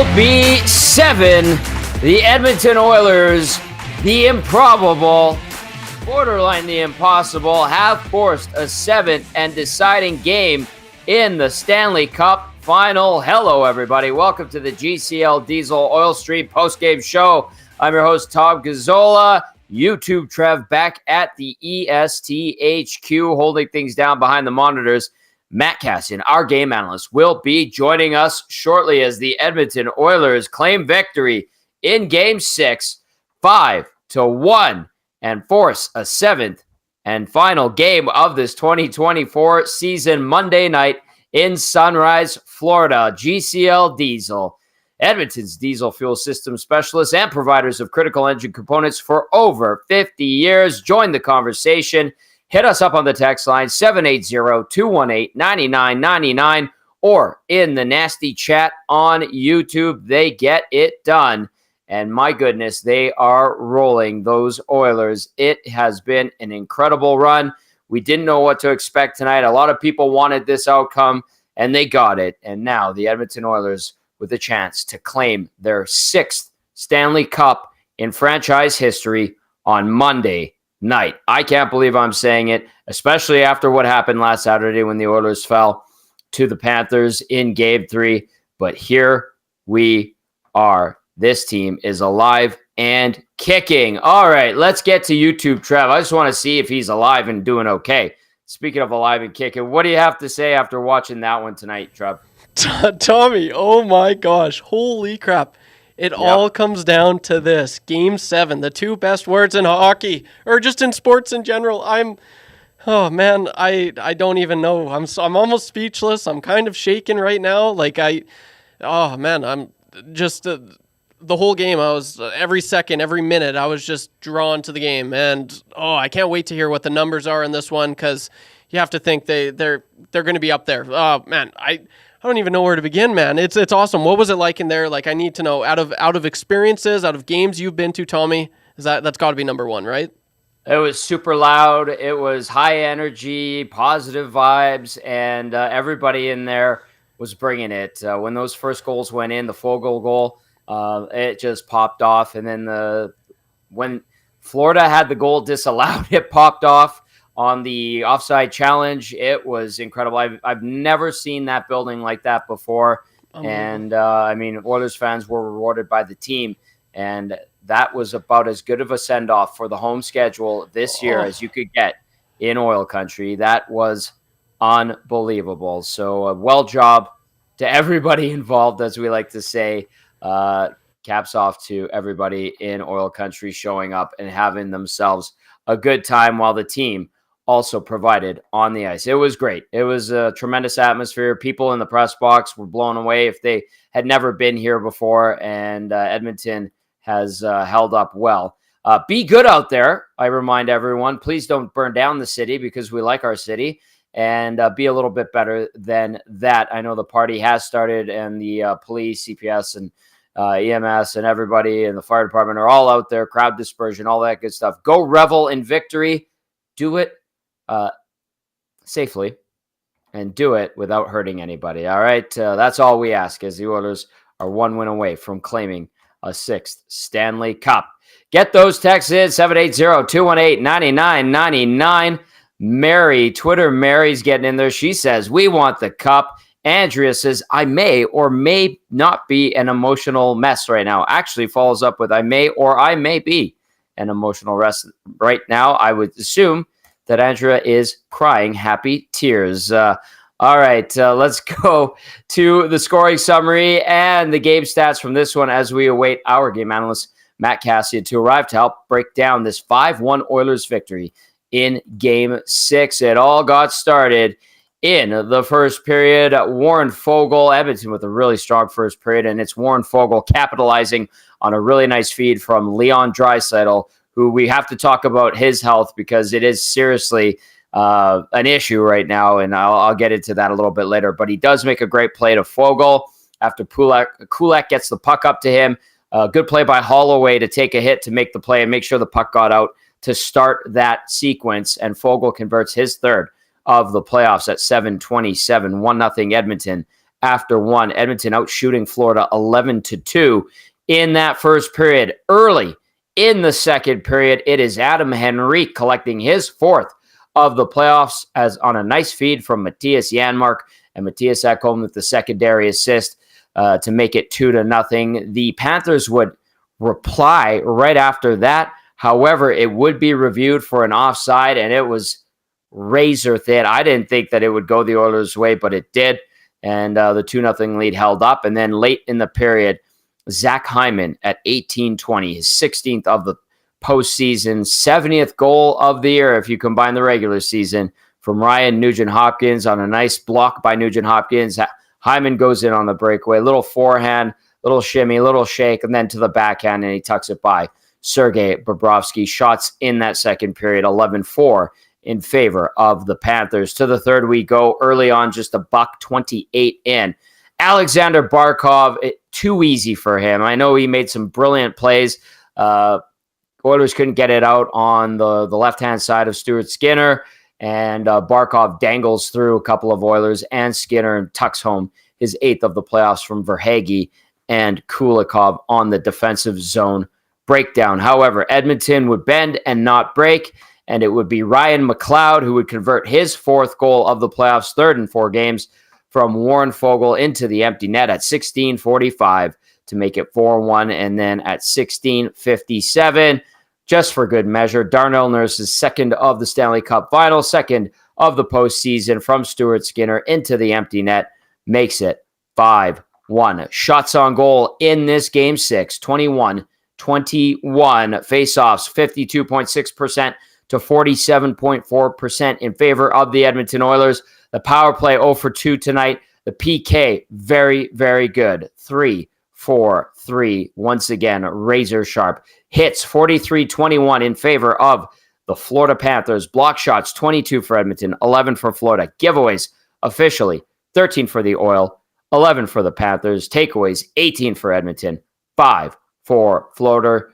will be 7. The Edmonton Oilers, the improbable, borderline the impossible, have forced a 7th and deciding game in the Stanley Cup Final. Hello, everybody. Welcome to the GCL Diesel Oil Stream postgame show. I'm your host, Tom Gazzola. YouTube Trev back at the ESTHQ, holding things down behind the monitors. Matt Cassian, our game analyst, will be joining us shortly as the Edmonton Oilers claim victory in Game 6, 5-1, and force a 7th and final game of this 2024 season Monday night in Sunrise, Florida. GCL Diesel, Edmonton's diesel fuel system specialists and providers of critical engine components for over 50 years. Join the conversation. Hit us up on the text line, 780-218-9999, or in the nasty chat on YouTube. They get it done. And my goodness, they are rolling, those Oilers. It has been an incredible run. We didn't know what to expect tonight. A lot of people wanted this outcome, and they got it. And now the Edmonton Oilers with a chance to claim their 6th Stanley Cup in franchise history on Monday night. I can't believe I'm saying it, especially after what happened last Saturday when the Oilers fell to the Panthers in Game 3. But here we are. This team is alive and kicking. All right, let's get to YouTube, Trev. I just want to see if he's alive and doing okay. Speaking of alive and kicking, what do you have to say after watching that one tonight, Trev? Tommy, oh my gosh, holy crap. It all comes down to this. Game 7, the two best words in hockey, or just in sports in general. I don't even know. I'm almost speechless. I'm kind of shaken right now. I'm just, the whole game, I was, every second, every minute, I was just drawn to the game. And, I can't wait to hear what the numbers are in this one, because you have to think they're going to be up there. Oh, man, I don't even know where to begin, man. It's awesome. What was it like in there? Like, I need to know, out of experiences, out of games you've been to, Tommy, that's got to be number one, right? It was super loud. It was high energy, positive vibes, and everybody in there was bringing it. When those first goals went in, the Fogle goal, it just popped off. And then when Florida had the goal disallowed, it popped off. On the offside challenge, it was incredible. I've never seen that building like that before. And, Oilers fans were rewarded by the team. And that was about as good of a send-off for the home schedule this year as you could get in oil country. That was unbelievable. So, well job to everybody involved, as we like to say. Caps off to everybody in oil country showing up and having themselves a good time while the team also provided on the ice. It was great. It was a tremendous atmosphere. People in the press box were blown away if they had never been here before, and Edmonton has held up well. Be good out there, I remind everyone. Please don't burn down the city, because we like our city, and be a little bit better than that. I know the party has started, and the police, CPS, and EMS, and everybody in the fire department are all out there, crowd dispersion, all that good stuff. Go revel in victory. Do it safely, and do it without hurting anybody. All right. That's all we ask, as the Oilers are one win away from claiming a 6th Stanley Cup. Get those texts in, 780-218-9999. Mary, Twitter Mary's getting in there. She says, we want the cup. Andrea says, I may or may not be an emotional mess right now. Actually follows up with, I may or I may be an emotional mess right now. I would assume that Andrea is crying happy tears. All right, let's go to the scoring summary and the game stats from this one as we await our game analyst, Matt Cassian, to arrive to help break down this 5-1 Oilers victory in Game 6. It all got started in the first period. Warren Fogle, Edmonton with a really strong first period, and it's Warren Fogle capitalizing on a really nice feed from Leon Draisaitl, who we have to talk about his health, because it is seriously an issue right now, and I'll get into that a little bit later. But he does make a great play to Fogle after Kulak gets the puck up to him. Good play by Holloway to take a hit to make the play and make sure the puck got out to start that sequence, and Fogle converts his third of the playoffs at 7:27, 1-0 Edmonton after one. Edmonton out shooting Florida 11-2 in that first period. Early in the second period, it is Adam Henrique collecting his fourth of the playoffs as on a nice feed from Matthias Janmark, and Matthias Ekholm with the secondary assist to make it 2-0. The Panthers would reply right after that. However, it would be reviewed for an offside, and it was razor thin. I didn't think that it would go the Oilers' way, but it did, and the 2-0 lead held up. And then late in the period, Zach Hyman at 18-20, his 16th of the postseason, 70th goal of the year if you combine the regular season, from Ryan Nugent-Hopkins on a nice block by Nugent-Hopkins. Hyman goes in on the breakaway, little forehand, little shimmy, little shake, and then to the backhand, and he tucks it by Sergei Bobrovsky. Shots in that second period, 11-4 in favor of the Panthers. To the third we go. Early on, just $1.28 in. Alexander Barkov, too easy for him. I know he made some brilliant plays. Oilers couldn't get it out on the left-hand side of Stuart Skinner, and Barkov dangles through a couple of Oilers and Skinner and tucks home his 8th of the playoffs from Verhaeghe and Kulikov on the defensive zone breakdown. However, Edmonton would bend and not break, and it would be Ryan McLeod who would convert his 4th goal of the playoffs, 3rd in 4 games, from Warren Foegele into the empty net at 16:45 to make it 4-1. And then at 16:57, just for good measure, Darnell Nurse's 2nd of the Stanley Cup final, 2nd of the postseason from Stuart Skinner into the empty net, makes it 5-1. Shots on goal in this game 6, 21-21. Face-offs, 52.6% to 47.4% in favor of the Edmonton Oilers. The power play 0 for 2 tonight. The PK, very, very good. 3-4-3. Once again, razor sharp. Hits, 43-21 in favor of the Florida Panthers. Block shots, 22 for Edmonton, 11 for Florida. Giveaways, officially, 13 for the Oil, 11 for the Panthers. Takeaways, 18 for Edmonton, 5 for Florida.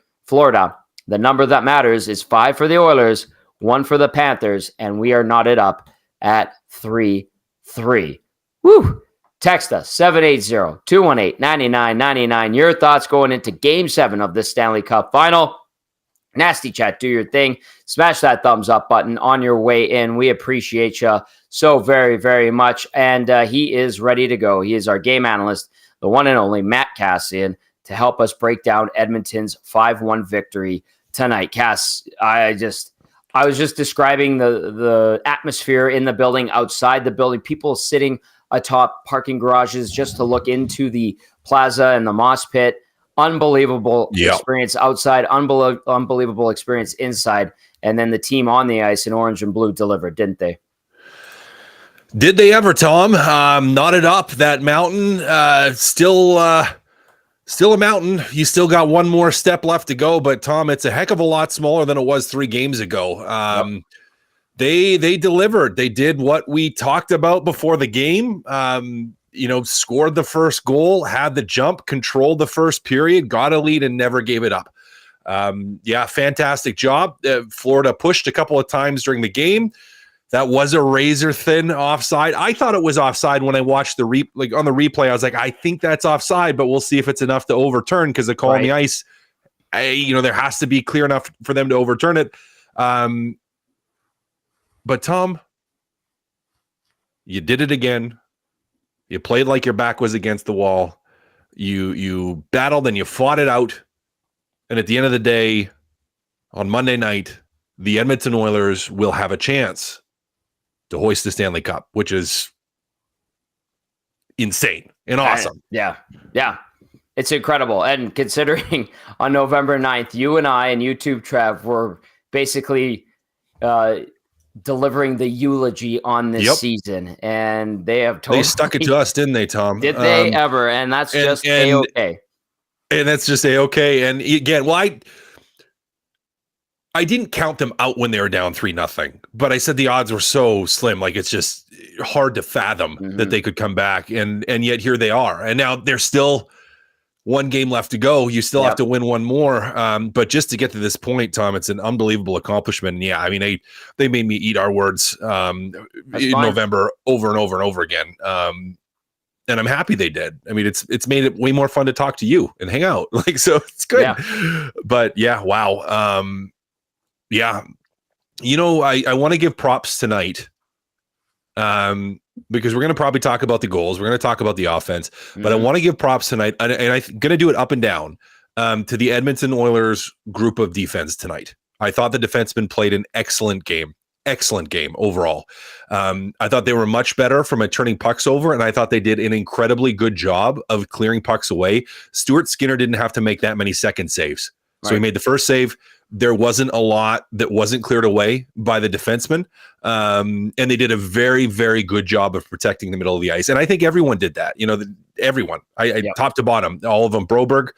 The number that matters is 5 for the Oilers, 1 for the Panthers, and we are knotted up at 3-3. Woo! Text us, 780-218-9999. Your thoughts going into Game 7 of the Stanley Cup Final. Nasty Chat, do your thing. Smash that thumbs up button on your way in. We appreciate you so very, very much. And he is ready to go. He is our game analyst, the one and only Matt Cassian, to help us break down Edmonton's 5-1 victory tonight. Cass, I was just describing the atmosphere in the building, outside the building, people sitting atop parking garages just to look into the plaza and the mosh pit. Unbelievable experience outside, unbelievable experience inside. And then the team on the ice in orange and blue delivered, didn't they? Did they ever, Tom? Knotted up that mountain. Still a mountain. You still got one more step left to go, but Tom, it's a heck of a lot smaller than it was 3 games ago. Yep. They delivered. They did what we talked about before the game. Scored the first goal, had the jump, controlled the first period, got a lead, and never gave it up. Fantastic job. Florida pushed a couple of times during the game. That was a razor thin offside. I thought it was offside when I watched on the replay. I was like, I think that's offside, but we'll see if it's enough to overturn, because the call on the ice, there has to be clear enough for them to overturn it. But Tom, you did it again. You played like your back was against the wall. You battled and you fought it out. And at the end of the day, on Monday night, the Edmonton Oilers will have a chance to hoist the Stanley Cup, which is insane and awesome. Yeah. It's incredible. And considering on November 9th, you and I and YouTube Trev were basically delivering the eulogy on this season, and they have totally stuck it to us, didn't they, Tom? Did they ever? And that's just A-okay. And that's just A-okay. And again, I didn't count them out when they were down 3-0, but I said the odds were so slim, like it's just hard to fathom that they could come back, and yet here they are. And now there's still one game left to go. You still have to win one more. But just to get to this point, Tom, it's an unbelievable accomplishment. And yeah, I mean, they made me eat our words in November over and over and over again. I'm happy they did. I mean, it's made it way more fun to talk to you and hang out. Like, so it's good. Yeah. But yeah, wow. Yeah. I want to give props tonight. Because we're going to probably talk about the goals. We're going to talk about the offense, but I want to give props tonight, and I'm going to do it up and down to the Edmonton Oilers group of defense tonight. I thought the defensemen played an excellent game overall. I thought they were much better from turning pucks over, and I thought they did an incredibly good job of clearing pucks away. Stuart Skinner didn't have to make that many second saves. So he made the first save. There wasn't a lot that wasn't cleared away by the defensemen. And they did a very, very good job of protecting the middle of the ice. And I think everyone did that. Everyone, top to bottom, all of them. Broberg,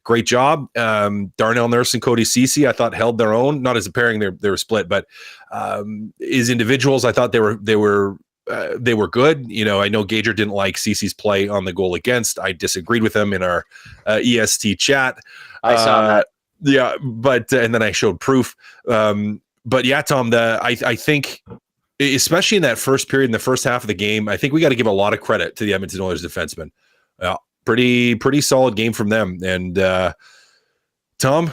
great job. Darnell Nurse and Cody Ceci, I thought held their own. Not as a pairing, they were split, but as individuals, I thought they were good. I know Gager didn't like Ceci's play on the goal against. I disagreed with him in our EST chat. I saw that. Yeah, but and then I showed proof. But yeah, Tom, I think, especially in that first period, in the first half of the game, I think we got to give a lot of credit to the Edmonton Oilers defensemen. Pretty solid game from them. And Tom,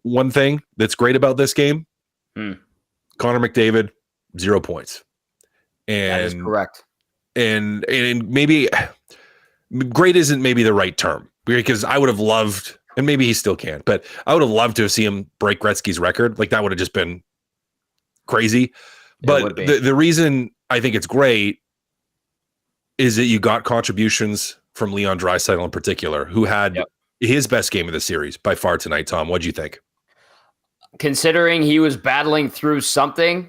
one thing that's great about this game, Connor McDavid, 0 points. And that is correct. And maybe great isn't maybe the right term, because I would have loved. And maybe he still can, but I would have loved to have seen him break Gretzky's record. Like, that would have just been crazy. But the reason I think it's great is that you got contributions from Leon Draisaitl in particular, who had his best game of the series by far tonight. Tom, what'd you think? Considering he was battling through something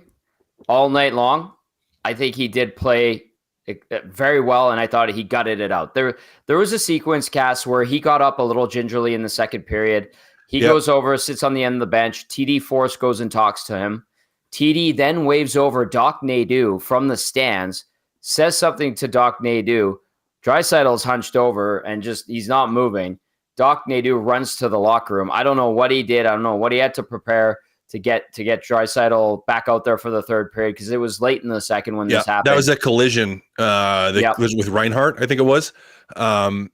all night long, I think he did play very well, and I thought he gutted it out. There was a sequence, Cass, where he got up a little gingerly in the second period. He goes over, sits on the end of the bench. TD Force goes and talks to him. TD then waves over Doc Nadeau from the stands, says something to Doc Nadeau. Draisaitl's hunched over and he's not moving. Doc Nadeau runs to the locker room. I don't know what he did. I don't know what he had to prepare to get Draisaitl back out there for the third period, because it was late in the second when this happened. That was a collision that was with Reinhardt, I think it was. Do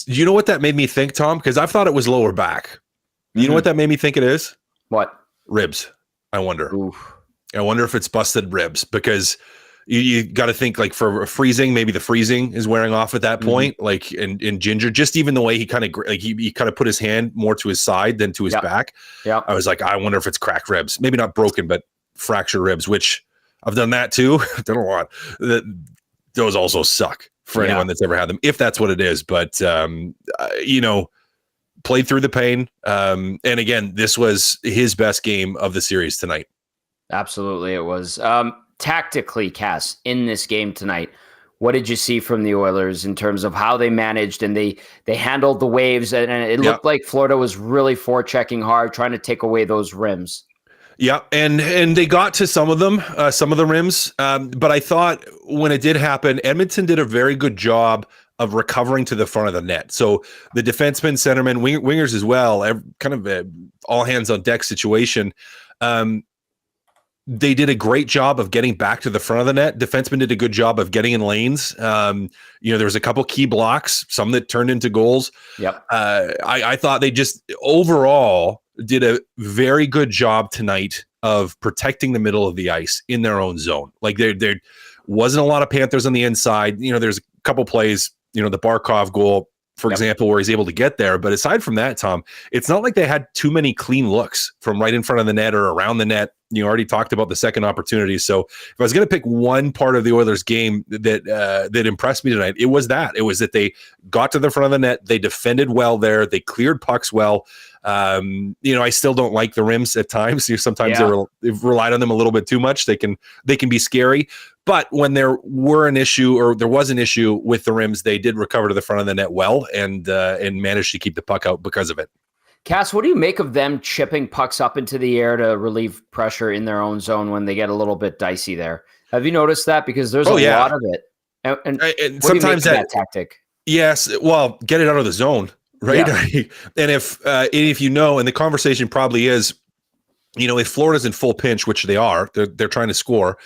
you know what that made me think, Tom? Because I've thought it was lower back. You know what that made me think it is? What? Ribs, I wonder. Oof. I wonder if it's busted ribs, because you got to think, like, for freezing, maybe the freezing is wearing off at that point. Like in Ginger, just even the way he kind of he kind of put his hand more to his side than to his back. Yeah, I was like, I wonder if it's cracked ribs, maybe not broken, but fractured ribs, which I've done that too. I've done a lot. Those also suck for anyone that's ever had them, if that's what it is. But played through the pain. And again, this was his best game of the series tonight. Absolutely, it was. Tactically, Cass, in this game tonight, what did you see from the Oilers in terms of how they managed and they handled the waves? And it looked like Florida was really forechecking hard, trying to take away those rims. Yeah, and they got to some of the rims. But I thought when it did happen, Edmonton did a very good job of recovering to the front of the net. So the defensemen, centermen, wingers as well, kind of a all hands on deck situation. They did a great job of getting back to the front of the net. Defensemen did a good job of getting in lanes. There was a couple key blocks, some that turned into goals. Yep. I thought they just overall did a very good job tonight of protecting the middle of the ice in their own zone. Like, there wasn't a lot of Panthers on the inside. There's a couple plays, the Barkov goal, for example, where he's able to get there. But aside from that, Tom, it's not like they had too many clean looks from right in front of the net or around the net. You already talked about the second opportunity. So if I was going to pick one part of the Oilers game that impressed me tonight, it was that. It was that they got to the front of the net. They defended well there. They cleared pucks well. I still don't like the rims at times. Sometimes they've relied on them a little bit too much. They can be scary. But when there was an issue with the rims, they did recover to the front of the net well and managed to keep the puck out because of it. Cass, what do you make of them chipping pucks up into the air to relieve pressure in their own zone when they get a little bit dicey there? Have you noticed that? Because there's a lot of it. And sometimes that tactic. Yes, well, get it out of the zone, right? Yeah. And if and the conversation probably is, if Florida's in full pinch, which they are, they're trying to score.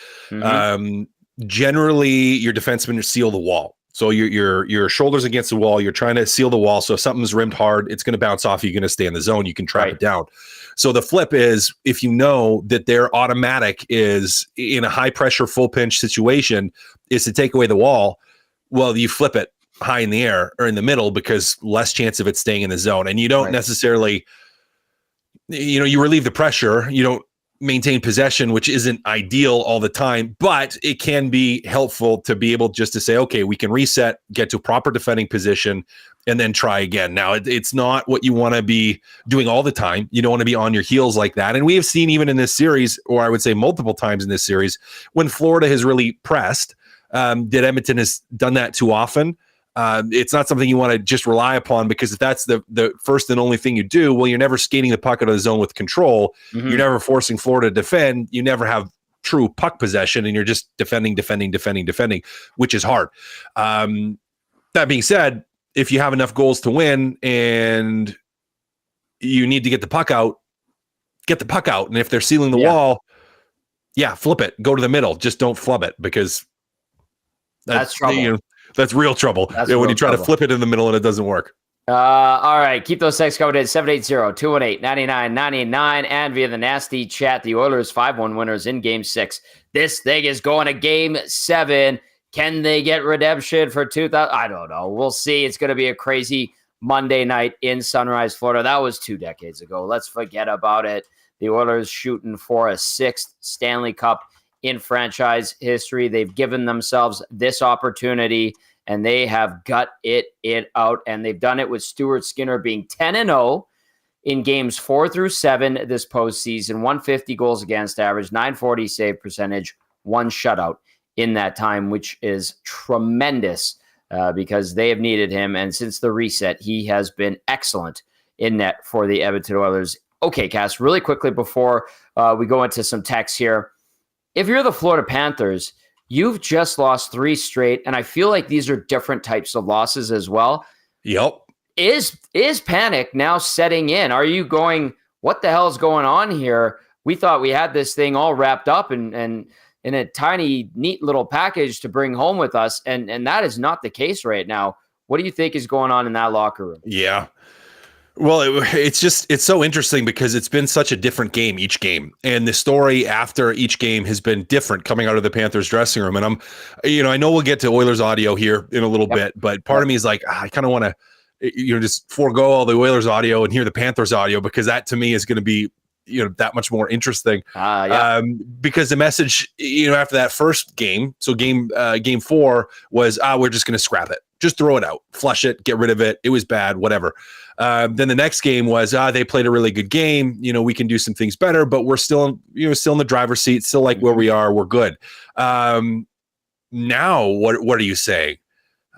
Generally, your defensemen seal the wall. So your shoulders against the wall, you're trying to seal the wall. So if something's rimmed hard, it's going to bounce off. You're going to stay in the zone. You can trap it down. So the flip is, if you know that their automatic is in a high pressure, full pinch situation is to take away the wall, well, you flip it high in the air or in the middle because less chance of it staying in the zone. And you don't necessarily, you relieve the pressure. You don't maintain possession, which isn't ideal all the time, but it can be helpful to be able just to say, okay, we can reset, get to a proper defending position, and then try again. Now, it's not what you want to be doing all the time. You don't want to be on your heels like that. And we have seen even in this series, or I would say multiple times in this series, when Florida has really pressed, that Edmonton has done that too often. It's not something you want to just rely upon, because if that's the first and only thing you do, well, you're never skating the puck out of the zone with control. Mm-hmm. You're never forcing Florida to defend. You never have true puck possession, and you're just defending, which is hard. That being said, if you have enough goals to win and you need to get the puck out. And if they're sealing the wall, flip it. Go to the middle. Just don't flub it, because that's trouble. That's real trouble when you try to flip it in the middle and it doesn't work. All right. Keep those texts coming in. 780-218-9999 and via the nasty chat. The Oilers 5-1 winners in Game 6. This thing is going to Game 7. Can they get redemption for 2000? I don't know. We'll see. It's going to be a crazy Monday night in Sunrise, Florida. That was 2 decades ago. Let's forget about it. The Oilers shooting for a 6th Stanley Cup in franchise history. They've given themselves this opportunity, and they have gut it out, and they've done it with Stuart Skinner being 10-0 in games 4 through 7 this postseason, 150 goals against average, 940 save percentage, 1 shutout in that time, which is tremendous because they have needed him, and since the reset, he has been excellent in net for the Edmonton Oilers. Okay, Cass, really quickly before we go into some texts here, if you're the Florida Panthers, you've just lost 3 straight, and I feel like these are different types of losses as well. Yep. Is panic now setting in? Are you going, what the hell is going on here? We thought we had this thing all wrapped up and in a tiny, neat little package to bring home with us, and that is not the case right now. What do you think is going on in that locker room? Yeah. Well, it's so interesting because it's been such a different game each game, and the story after each game has been different coming out of the Panthers dressing room. And I know we'll get to Oilers audio here in a little bit, but part of me is like, I kind of want to, just forego all the Oilers audio and hear the Panthers audio, because that to me is going to be, that much more interesting. Because the message, after that first game, so game 4 was, we're just going to scrap it. Just throw it out, flush it, get rid of it. It was bad, whatever. Then the next game was, they played a really good game. We can do some things better, but we're still, still in the driver's seat, still like where we are. We're good. Now, what are you saying?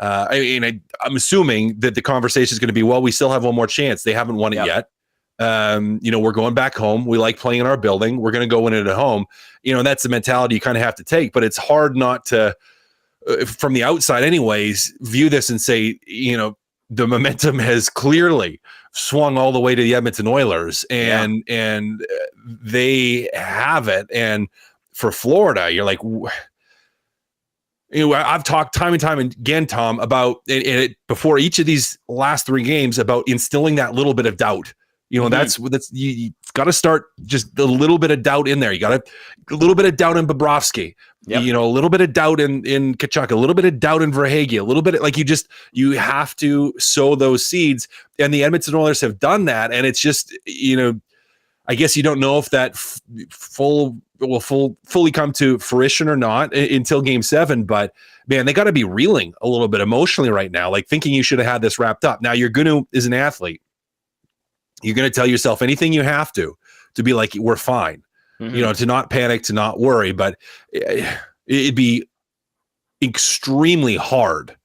I'm assuming that the conversation is going to be, well, we still have one more chance. They haven't won it yet. We're going back home. We like playing in our building. We're going to go win it at home. That's the mentality you kind of have to take, but it's hard not to, from the outside anyways, view this and say, the momentum has clearly swung all the way to the Edmonton Oilers, and they have it. And for Florida, you're like, I've talked time and time again, Tom, about it before each of these last 3 games about instilling that little bit of doubt. That's you got to start just a little bit of doubt in there. You got a little bit of doubt in Bobrovsky, a little bit of doubt in Tkachuk, a little bit of doubt in Verhaeghe, a little bit of, you have to sow those seeds, and the Edmonton Oilers have done that. And it's just, I guess you don't know if that fully come to fruition or not until Game 7. But man, they got to be reeling a little bit emotionally right now, like thinking you should have had this wrapped up. Now you're going to, as an athlete, you're going to tell yourself anything you have to be like, we're fine, to not panic, to not worry. But it'd be extremely hard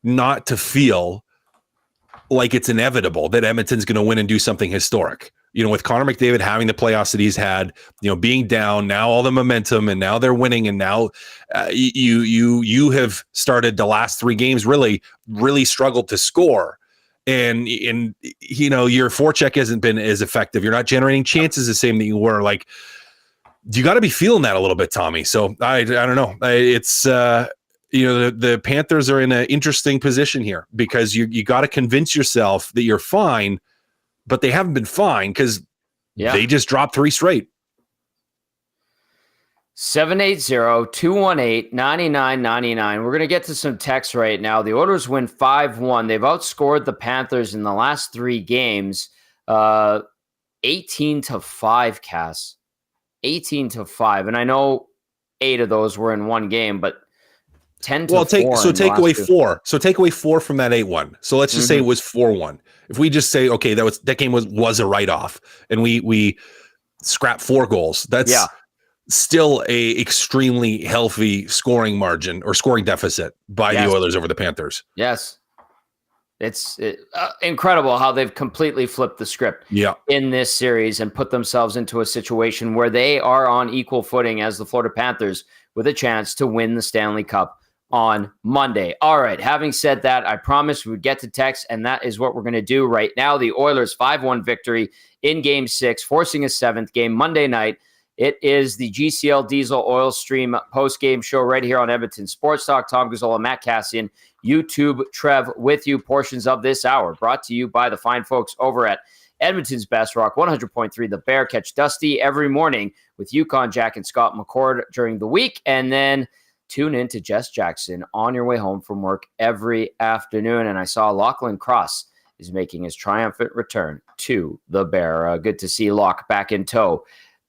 not to feel like it's inevitable that Edmonton's going to win and do something historic. With Connor McDavid having the playoffs that he's had, being down, now all the momentum, and now they're winning, and now you have started the last 3 games really struggled to score. And your forecheck hasn't been as effective. You're not generating chances the same that you were. Like, you got to be feeling that a little bit, Tommy. So I don't know. It's the Panthers are in an interesting position here because you got to convince yourself that you're fine, but they haven't been fine because they just dropped 3 straight. 780-218-9999. We're going to get to some text right now. The Oilers win 5-1. They've outscored the Panthers in the last 3 games, 18-5, Cass. 18-5. And I know 8 of those were in one game, but 10-4. Take away 4. So take away 4 from that 8-1. So let's just say it was 4-1. If we just say, okay, that game was a write-off and we scrap 4 goals, that's still a extremely healthy scoring margin or scoring deficit by the Oilers over the Panthers. Yes. It's incredible how they've completely flipped the script in this series and put themselves into a situation where they are on equal footing as the Florida Panthers with a chance to win the Stanley Cup on Monday. All right. Having said that, I promised we would get to text, and that is what we're going to do right now. The Oilers 5-1 victory in Game 6, forcing a 7th game Monday night. It is the GCL Diesel Oil Stream post-game show right here on Edmonton Sports Talk. Tom Gazzola, Matt Cassian, YouTube, Trev with you. Portions of this hour brought to you by the fine folks over at Edmonton's Best Rock, 100.3 The Bear. Catch Dusty every morning with Yukon Jack and Scott McCord during the week. And then tune in to Jess Jackson on your way home from work every afternoon. And I saw Lachlan Cross is making his triumphant return to The Bear. Good to see Locke back in tow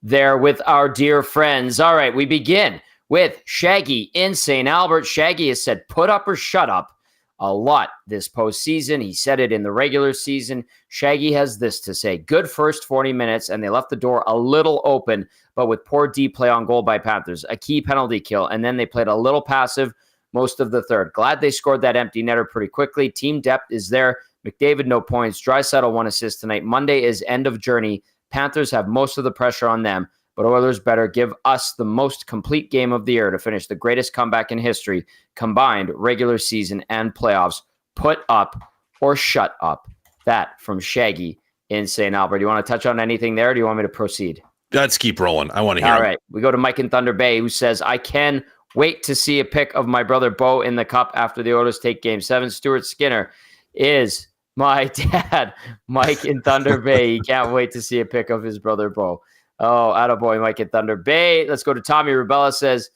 there with our dear friends. All right, we begin with Shaggy in St. Albert. Shaggy has said, put up or shut up a lot this postseason. He said it in the regular season. Shaggy has this to say: good first 40 minutes, and they left the door a little open, but with poor D play on goal by Panthers, a key penalty kill, and then they played a little passive most of the third. Glad they scored that empty netter pretty quickly. Team depth is there. McDavid, no points. Draisaitl, 1 assist tonight. Monday is end of journey. Panthers have most of the pressure on them, but Oilers better give us the most complete game of the year to finish the greatest comeback in history, combined regular season and playoffs. Put up or shut up. That from Shaggy in St. Albert. Do you want to touch on anything there, or do you want me to proceed? Let's keep rolling. I want to hear All right. We go to Mike in Thunder Bay, who says, I can wait to see a pic of my brother Bo in the cup after the Oilers take Game 7. Stuart Skinner is my dad, Mike in Thunder Bay. He can't wait to see a pic of his brother Bo. Oh, attaboy, Mike in Thunder Bay. Let's go to Tommy Rubella says,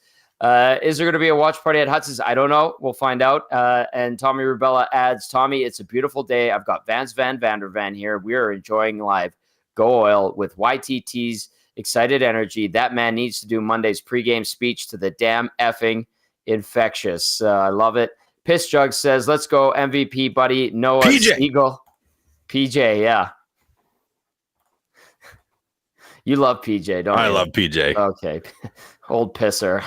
is there going to be a watch party at Hudson's? I don't know. We'll find out. And Tommy Rubella adds, Tommy, it's a beautiful day. I've got Vans Van Vandervan here. We are enjoying live Go Oil with YTT's excited energy. That man needs to do Monday's pregame speech to the damn effing infectious. I love it. Piss Jug says, let's go MVP, buddy. Noah PJ. Eagle. PJ, yeah. You love PJ, don't you? I love PJ. Okay. Old pisser.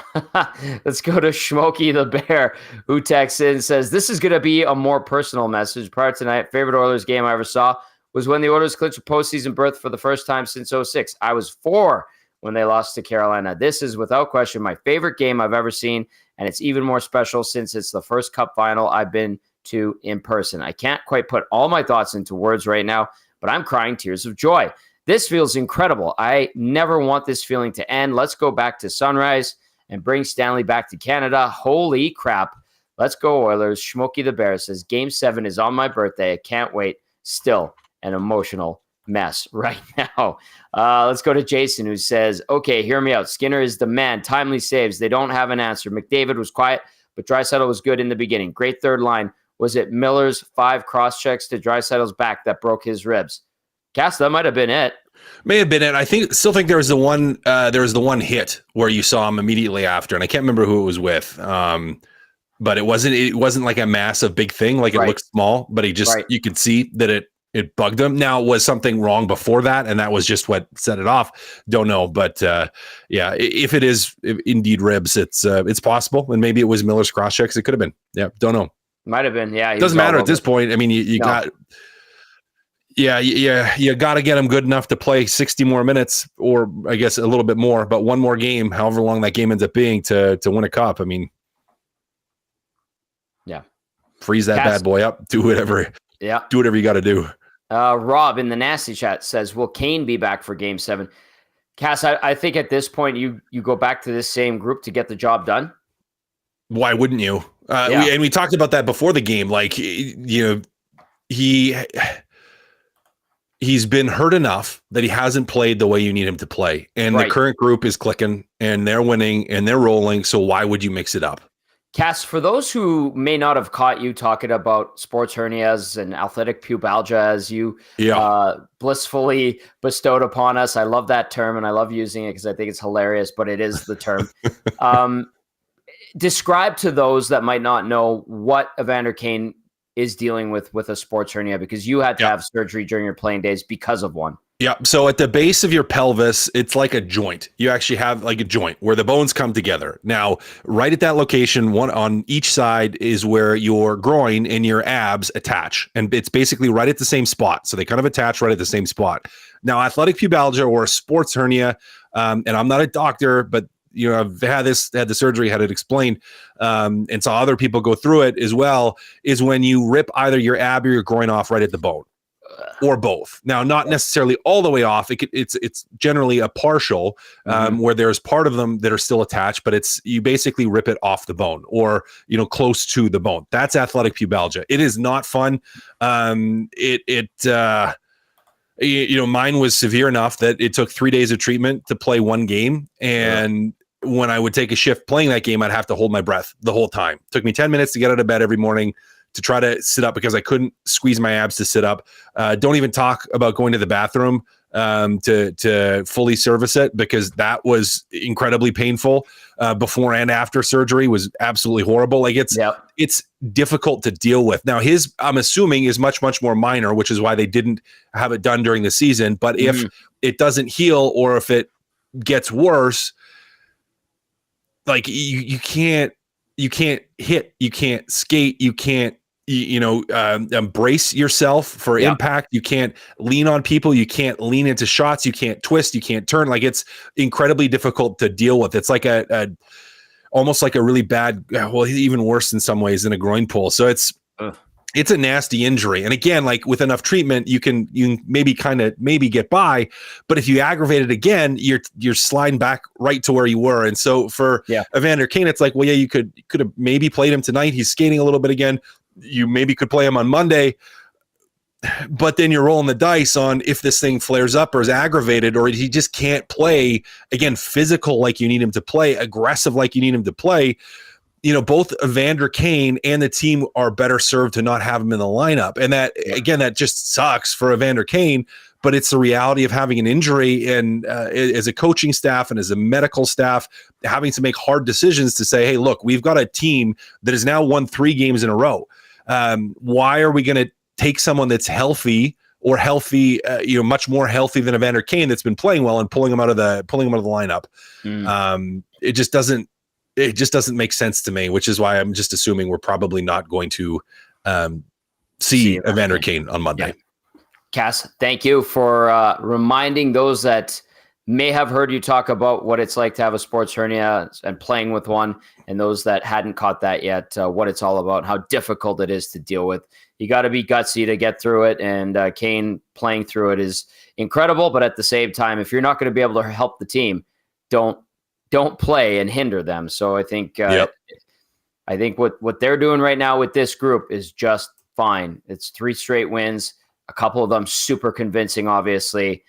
Let's go to Smokey the Bear, who texts in and says, this is going to be a more personal message. Prior to tonight, favorite Oilers game I ever saw was when the Oilers clinched a postseason berth for the first time since 2006. I was 4 when they lost to Carolina. This is without question my favorite game I've ever seen, and it's even more special since it's the first cup final I've been to in person. I can't quite put all my thoughts into words right now, but I'm crying tears of joy. This feels incredible. I never want this feeling to end. Let's go back to Sunrise and bring Stanley back to Canada. Holy crap. Let's go Oilers. Smokey the Bear says, Game 7 is on my birthday. I can't wait. Still an emotional mess right now. Let's go to Jason, who says, okay, hear me out. Skinner is the man. Timely saves. They don't have an answer. McDavid was quiet, but Draisaitl was good in the beginning. Great third line. Was it Miller's 5 cross-checks to Draisaitl's back that broke his ribs? Cass, that might have been it. May have been it. I still think there was the one hit where you saw him immediately after, and I can't remember who it was with. But it wasn't like a massive big thing. Like it looked small, but you could see that it bugged him. Now, was something wrong before that, and that was just what set it off? Don't know, but yeah, if it is indeed ribs, it's possible, and maybe it was Miller's cross checks. It could have been. Yeah, don't know. Might have been. Yeah, it doesn't matter at this point. I mean, you got. Yeah, you got to get him good enough to play 60 more minutes, or I guess a little bit more, but one more game, however long that game ends up being, to win a cup. I mean, yeah, freeze that bad boy up, do whatever. Yeah, do whatever you got to do. Rob in the nasty chat says, will Kane be back for Game 7? Cass, I think at this point you go back to this same group to get the job done. Why wouldn't you? We talked about that before the game. Like, he's been hurt enough that he hasn't played the way you need him to play. And the current group is clicking and they're winning and they're rolling. So why would you mix it up? Cass, for those who may not have caught you talking about sports hernias and athletic pubalgia as you blissfully bestowed upon us, I love that term and I love using it because I think it's hilarious, but it is the term. Describe to those that might not know what Evander Kane is dealing with a sports hernia, because you had to have surgery during your playing days because of one. Yeah. So at the base of your pelvis, it's like a joint. You actually have like a joint where the bones come together. Now, right at that location, one on each side is where your groin and your abs attach. And it's basically right at the same spot. So they kind of attach right at the same spot. Now, athletic pubalgia or a sports hernia, and I'm not a doctor, but I've had the surgery, had it explained, and saw other people go through it as well, is when you rip either your ab or your groin off right at the bone. Or both. Now, not necessarily all the way off. It's generally a partial where there's part of them that are still attached, but you basically rip it off the bone or close to the bone. That's athletic pubalgia. It is not fun. Mine was severe enough that it took 3 days of treatment to play one game, and when I would take a shift playing that game, I'd have to hold my breath the whole time. It took me 10 minutes to get out of bed every morning to try to sit up because I couldn't squeeze my abs to sit up. Don't even talk about going to the bathroom to fully service it, because that was incredibly painful. Before and after surgery was absolutely horrible. Like it's difficult to deal with. Now I'm assuming is much, much more minor, which is why they didn't have it done during the season. But if it doesn't heal or if it gets worse, like you can't hit, you can't skate, you can't brace yourself for impact. You can't lean on people. You can't lean into shots. You can't twist. You can't turn. Like, it's incredibly difficult to deal with. It's like almost like a really bad, well, even worse in some ways than a groin pull. So it's a nasty injury. And again, like with enough treatment, you can maybe get by, but if you aggravate it again, you're sliding back right to where you were. And so for Evander Kane, it's like, well, yeah, you could have maybe played him tonight. He's skating a little bit again. You maybe could play him on Monday, but then you're rolling the dice on if this thing flares up or is aggravated, or he just can't play again, physical like you need him to play, aggressive like you need him to play. Both Evander Kane and the team are better served to not have him in the lineup. And that, again, that just sucks for Evander Kane, but it's the reality of having an injury, and as a coaching staff and as a medical staff, having to make hard decisions to say, hey, look, we've got a team that has now won 3 games in a row. Why are we going to take someone that's healthy or much more healthy than Evander Kane that's been playing well and pulling him out of the lineup? It just doesn't make sense to me, which is why I'm just assuming we're probably not going to see Evander Kane on Monday. Yeah. Cass, thank you for reminding those that may have heard you talk about what it's like to have a sports hernia and playing with one, and those that hadn't caught that yet, what it's all about, how difficult it is to deal with. You got to be gutsy to get through it, and Kane playing through it is incredible. But at the same time, if you're not going to be able to help the team, don't play and hinder them. So I think what they're doing right now with this group is just fine. It's 3 straight wins, a couple of them super convincing, obviously.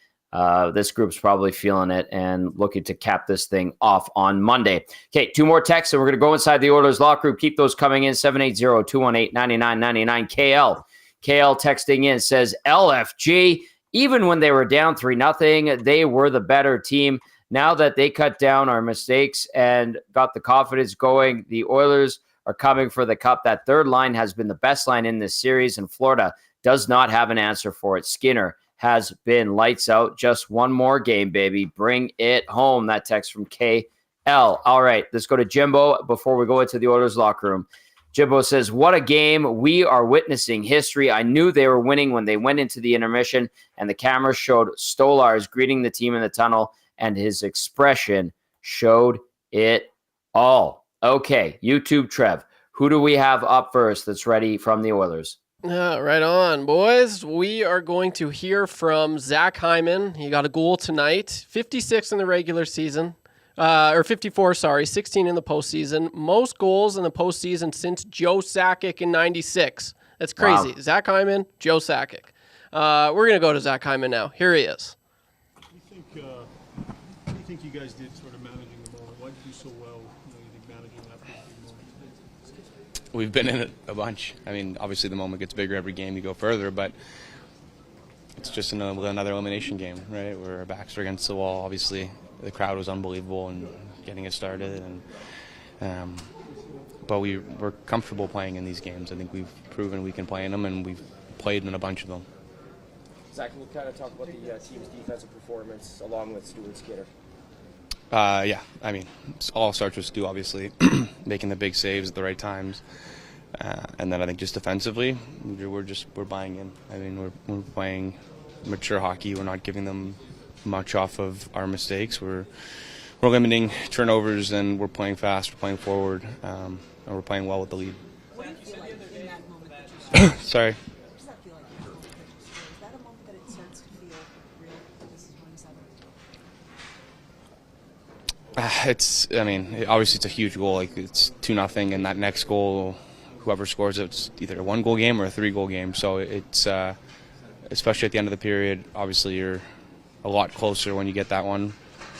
This group's probably feeling it and looking to cap this thing off on Monday. Okay, 2 more texts, and we're going to go inside the Oilers locker room. Keep those coming in, 780-218-9999. KL texting in says, LFG, even when they were down 3-0, they were the better team. Now that they cut down our mistakes and got the confidence going, the Oilers are coming for the cup. That third line has been the best line in this series, and Florida does not have an answer for it. Skinner has been lights out. Just one more game, baby. Bring it home. That text from KL. All right, let's go to Jimbo before we go into the Oilers locker room. Jimbo says, what a game. We are witnessing history. I knew they were winning when they went into the intermission, and the camera showed Stolarz greeting the team in the tunnel, and his expression showed it all. Okay, YouTube Trev, who do we have up first that's ready from the Oilers? Right on, boys. We are going to hear from Zach Hyman. He got a goal tonight, 56 in the regular season. or 54, sorry, 16 in the postseason. Most goals in the postseason since Joe Sakic in 96. That's crazy. Wow. Zach Hyman, Joe Sakic. We're going to go to Zach Hyman now. Here he is. What do you think you guys did sort of managing the moment? Why did you do so well, you think, managing that moment? We've been in it a bunch. I mean, obviously the moment gets bigger every game you go further, but it's just another elimination game, right? Where our backs are against the wall. Obviously, the crowd was unbelievable and getting us started, and but we're comfortable playing in these games. I think we've proven we can play in them, and we've played in a bunch of them. Zach, can you kind of talk about the team's defensive performance along with Stuart Skinner? Yeah, I mean, it all starts with Stu, obviously, making the big saves at the right times. And then I think just defensively, we're buying in. I mean, we're playing mature hockey. We're not giving them much off of our mistakes. We're limiting turnovers, and we're playing fast. We're playing forward, and we're playing well with the lead. What do you feel like in that moment that you scored? Sorry. What does that feel like in that moment that you scored? Is that a moment that it starts to feel real? This is 27. I mean, obviously it's a huge goal. Like, it's 2-0, and that next goal, whoever scores it's either a 1-goal game or a 3-goal game. So it's especially at the end of the period. Obviously, you're a lot closer when you get that one.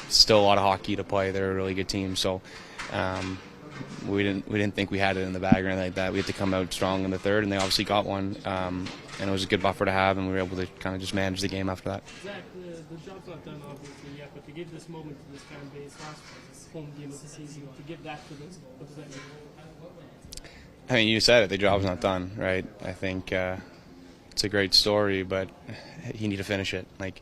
Still a lot of hockey to play. They're a really good team. So we didn't think we had it in the bag or anything like that. We had to come out strong in the third, and they obviously got one. And it was a good buffer to have, and we were able to kind of just manage the game after that. Zach, the job's not done obviously yet, but to give this moment to this fan base last home game of the season, to give that to them, what does that mean? I mean, you said it. The job's not done, right? I think it's a great story, but you need to finish it. Like,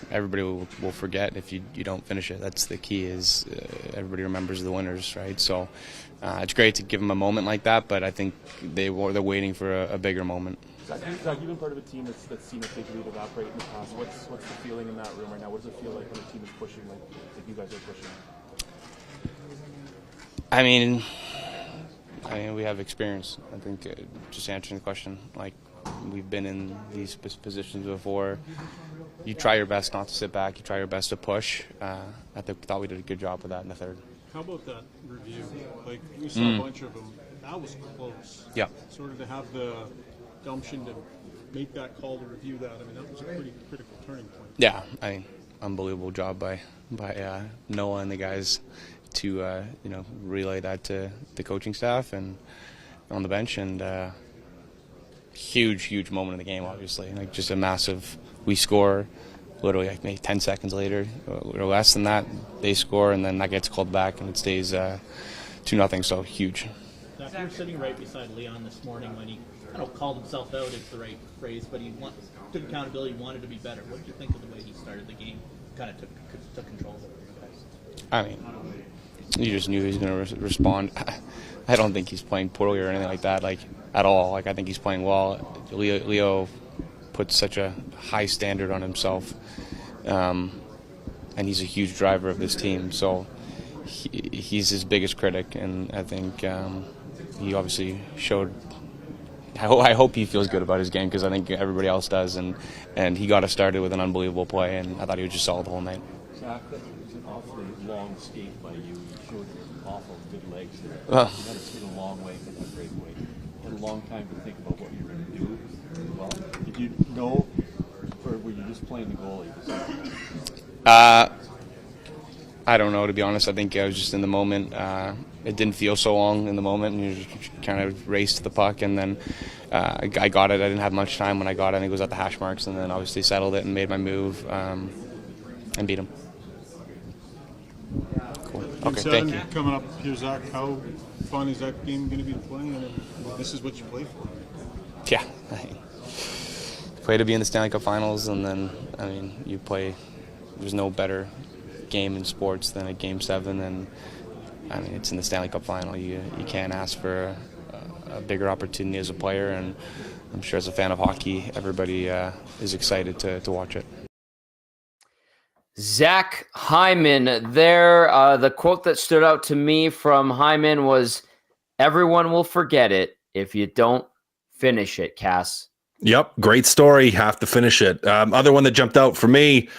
everybody will forget if you don't finish it. That's the key. Is everybody remembers the winners, right? So it's great to give them a moment like that, but I think they're waiting for a bigger moment. Zach, you've been part of a team that's seen a big lead evaporate in the past. What's the feeling in that room right now? What does it feel like when a team is pushing like you guys are pushing? I mean, we have experience. I think just answering the question, like, we've been in these positions before. You try your best not to sit back. You try your best to push. I thought we did a good job with that in the third. How about that review? Like, we saw a bunch of them. That was close. Yeah. Sort of to have the gumption to make that call to review that. I mean, that was a pretty critical turning point. Yeah, I mean, unbelievable job by Noah and the guys to relay that to the coaching staff and on the bench, and huge moment in the game. Obviously, like, just a massive. We score literally like maybe 10 seconds later or less than that. They score, and then that gets called back, and it stays 2-0. So huge. Zach, you were sitting right beside Leon this morning when he kind of called himself out, is the right phrase, but he took accountability, wanted to be better. What did you think of the way he started the game? Kind of took control of it for you guys. I mean, you just knew he was going to respond. I don't think he's playing poorly or anything like that, like, at all. Like, I think he's playing well. Leo puts such a high standard on himself, and he's a huge driver of this team. So he's his biggest critic, and I think he obviously showed. I hope he feels good about his game, because I think everybody else does, and he got us started with an unbelievable play, and I thought he was just solid the whole night. Zach, that was an awfully long skate by you. You showed awful good legs there. You had to skate a long way from that breakaway. You had a long time to think about what you were going to do. Well, did you know, or were you just playing the goalie? I don't know, to be honest. I think I was just in the moment. It didn't feel so long in the moment, and you just kind of raced to the puck, and then I got it. I didn't have much time when I got it. I think it was at the hash marks, and then obviously settled it and made my move and beat him. Cool. Okay, thank you. Coming up here, Zach, how fun is that game going to be to play? And this is what you play for. Yeah. Play to be in the Stanley Cup Finals, and then, I mean, you play. There's no better game in sports than a Game 7, and I mean, it's in the Stanley Cup Final. You can't ask for a bigger opportunity as a player, and I'm sure as a fan of hockey, everybody is excited to watch it. Zach Hyman there. The quote that stood out to me from Hyman was, "Everyone will forget it if you don't finish it, Cass." Yep, great story. Have to finish it. Other one that jumped out for me,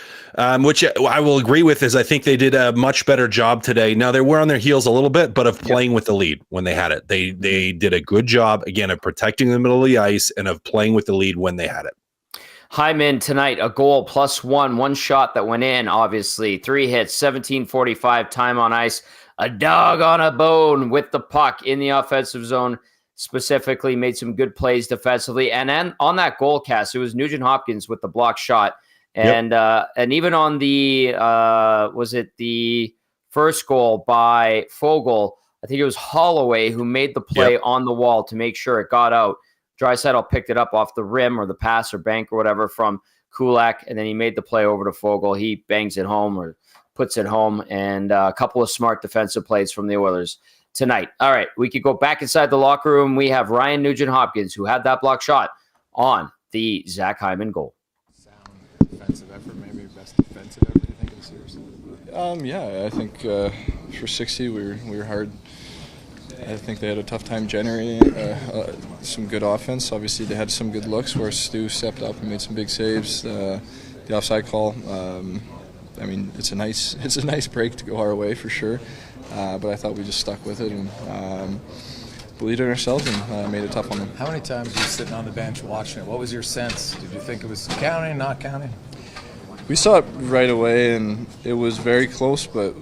which I will agree with, is I think they did a much better job today. Now, they were on their heels a little bit, but of playing with the lead when they had it. They did a good job, again, of protecting the middle of the ice and of playing with the lead when they had it. Hyman tonight, a goal +1, one shot that went in, obviously. 3 hits, 17:45 time on ice. A dog on a bone with the puck in the offensive zone, specifically made some good plays defensively. And then on that goal, Cass, it was Nugent Hopkins with the block shot. And and even on the, was it the first goal by Fogle, I think it was Holloway who made the play on the wall to make sure it got out. Draisaitl picked it up off the rim or the pass or bank or whatever from Kulak, and then he made the play over to Fogle. He bangs it home or puts it home, and a couple of smart defensive plays from the Oilers tonight. All right, we could go back inside the locker room. We have Ryan Nugent-Hopkins, who had that block shot on the Zach Hyman goal. Sound defensive effort, maybe best defensive effort, you think, of the series? Yeah, I think for 60, we were hard. I think they had a tough time generating some good offense. Obviously, they had some good looks where Stu stepped up and made some big saves. The offside call, I mean, it's a nice break to go our way for sure. But I thought we just stuck with it and believed in ourselves and made it tough on them. How many times were you sitting on the bench watching it? What was your sense? Did you think it was counting, not counting? We saw it right away, and it was very close, but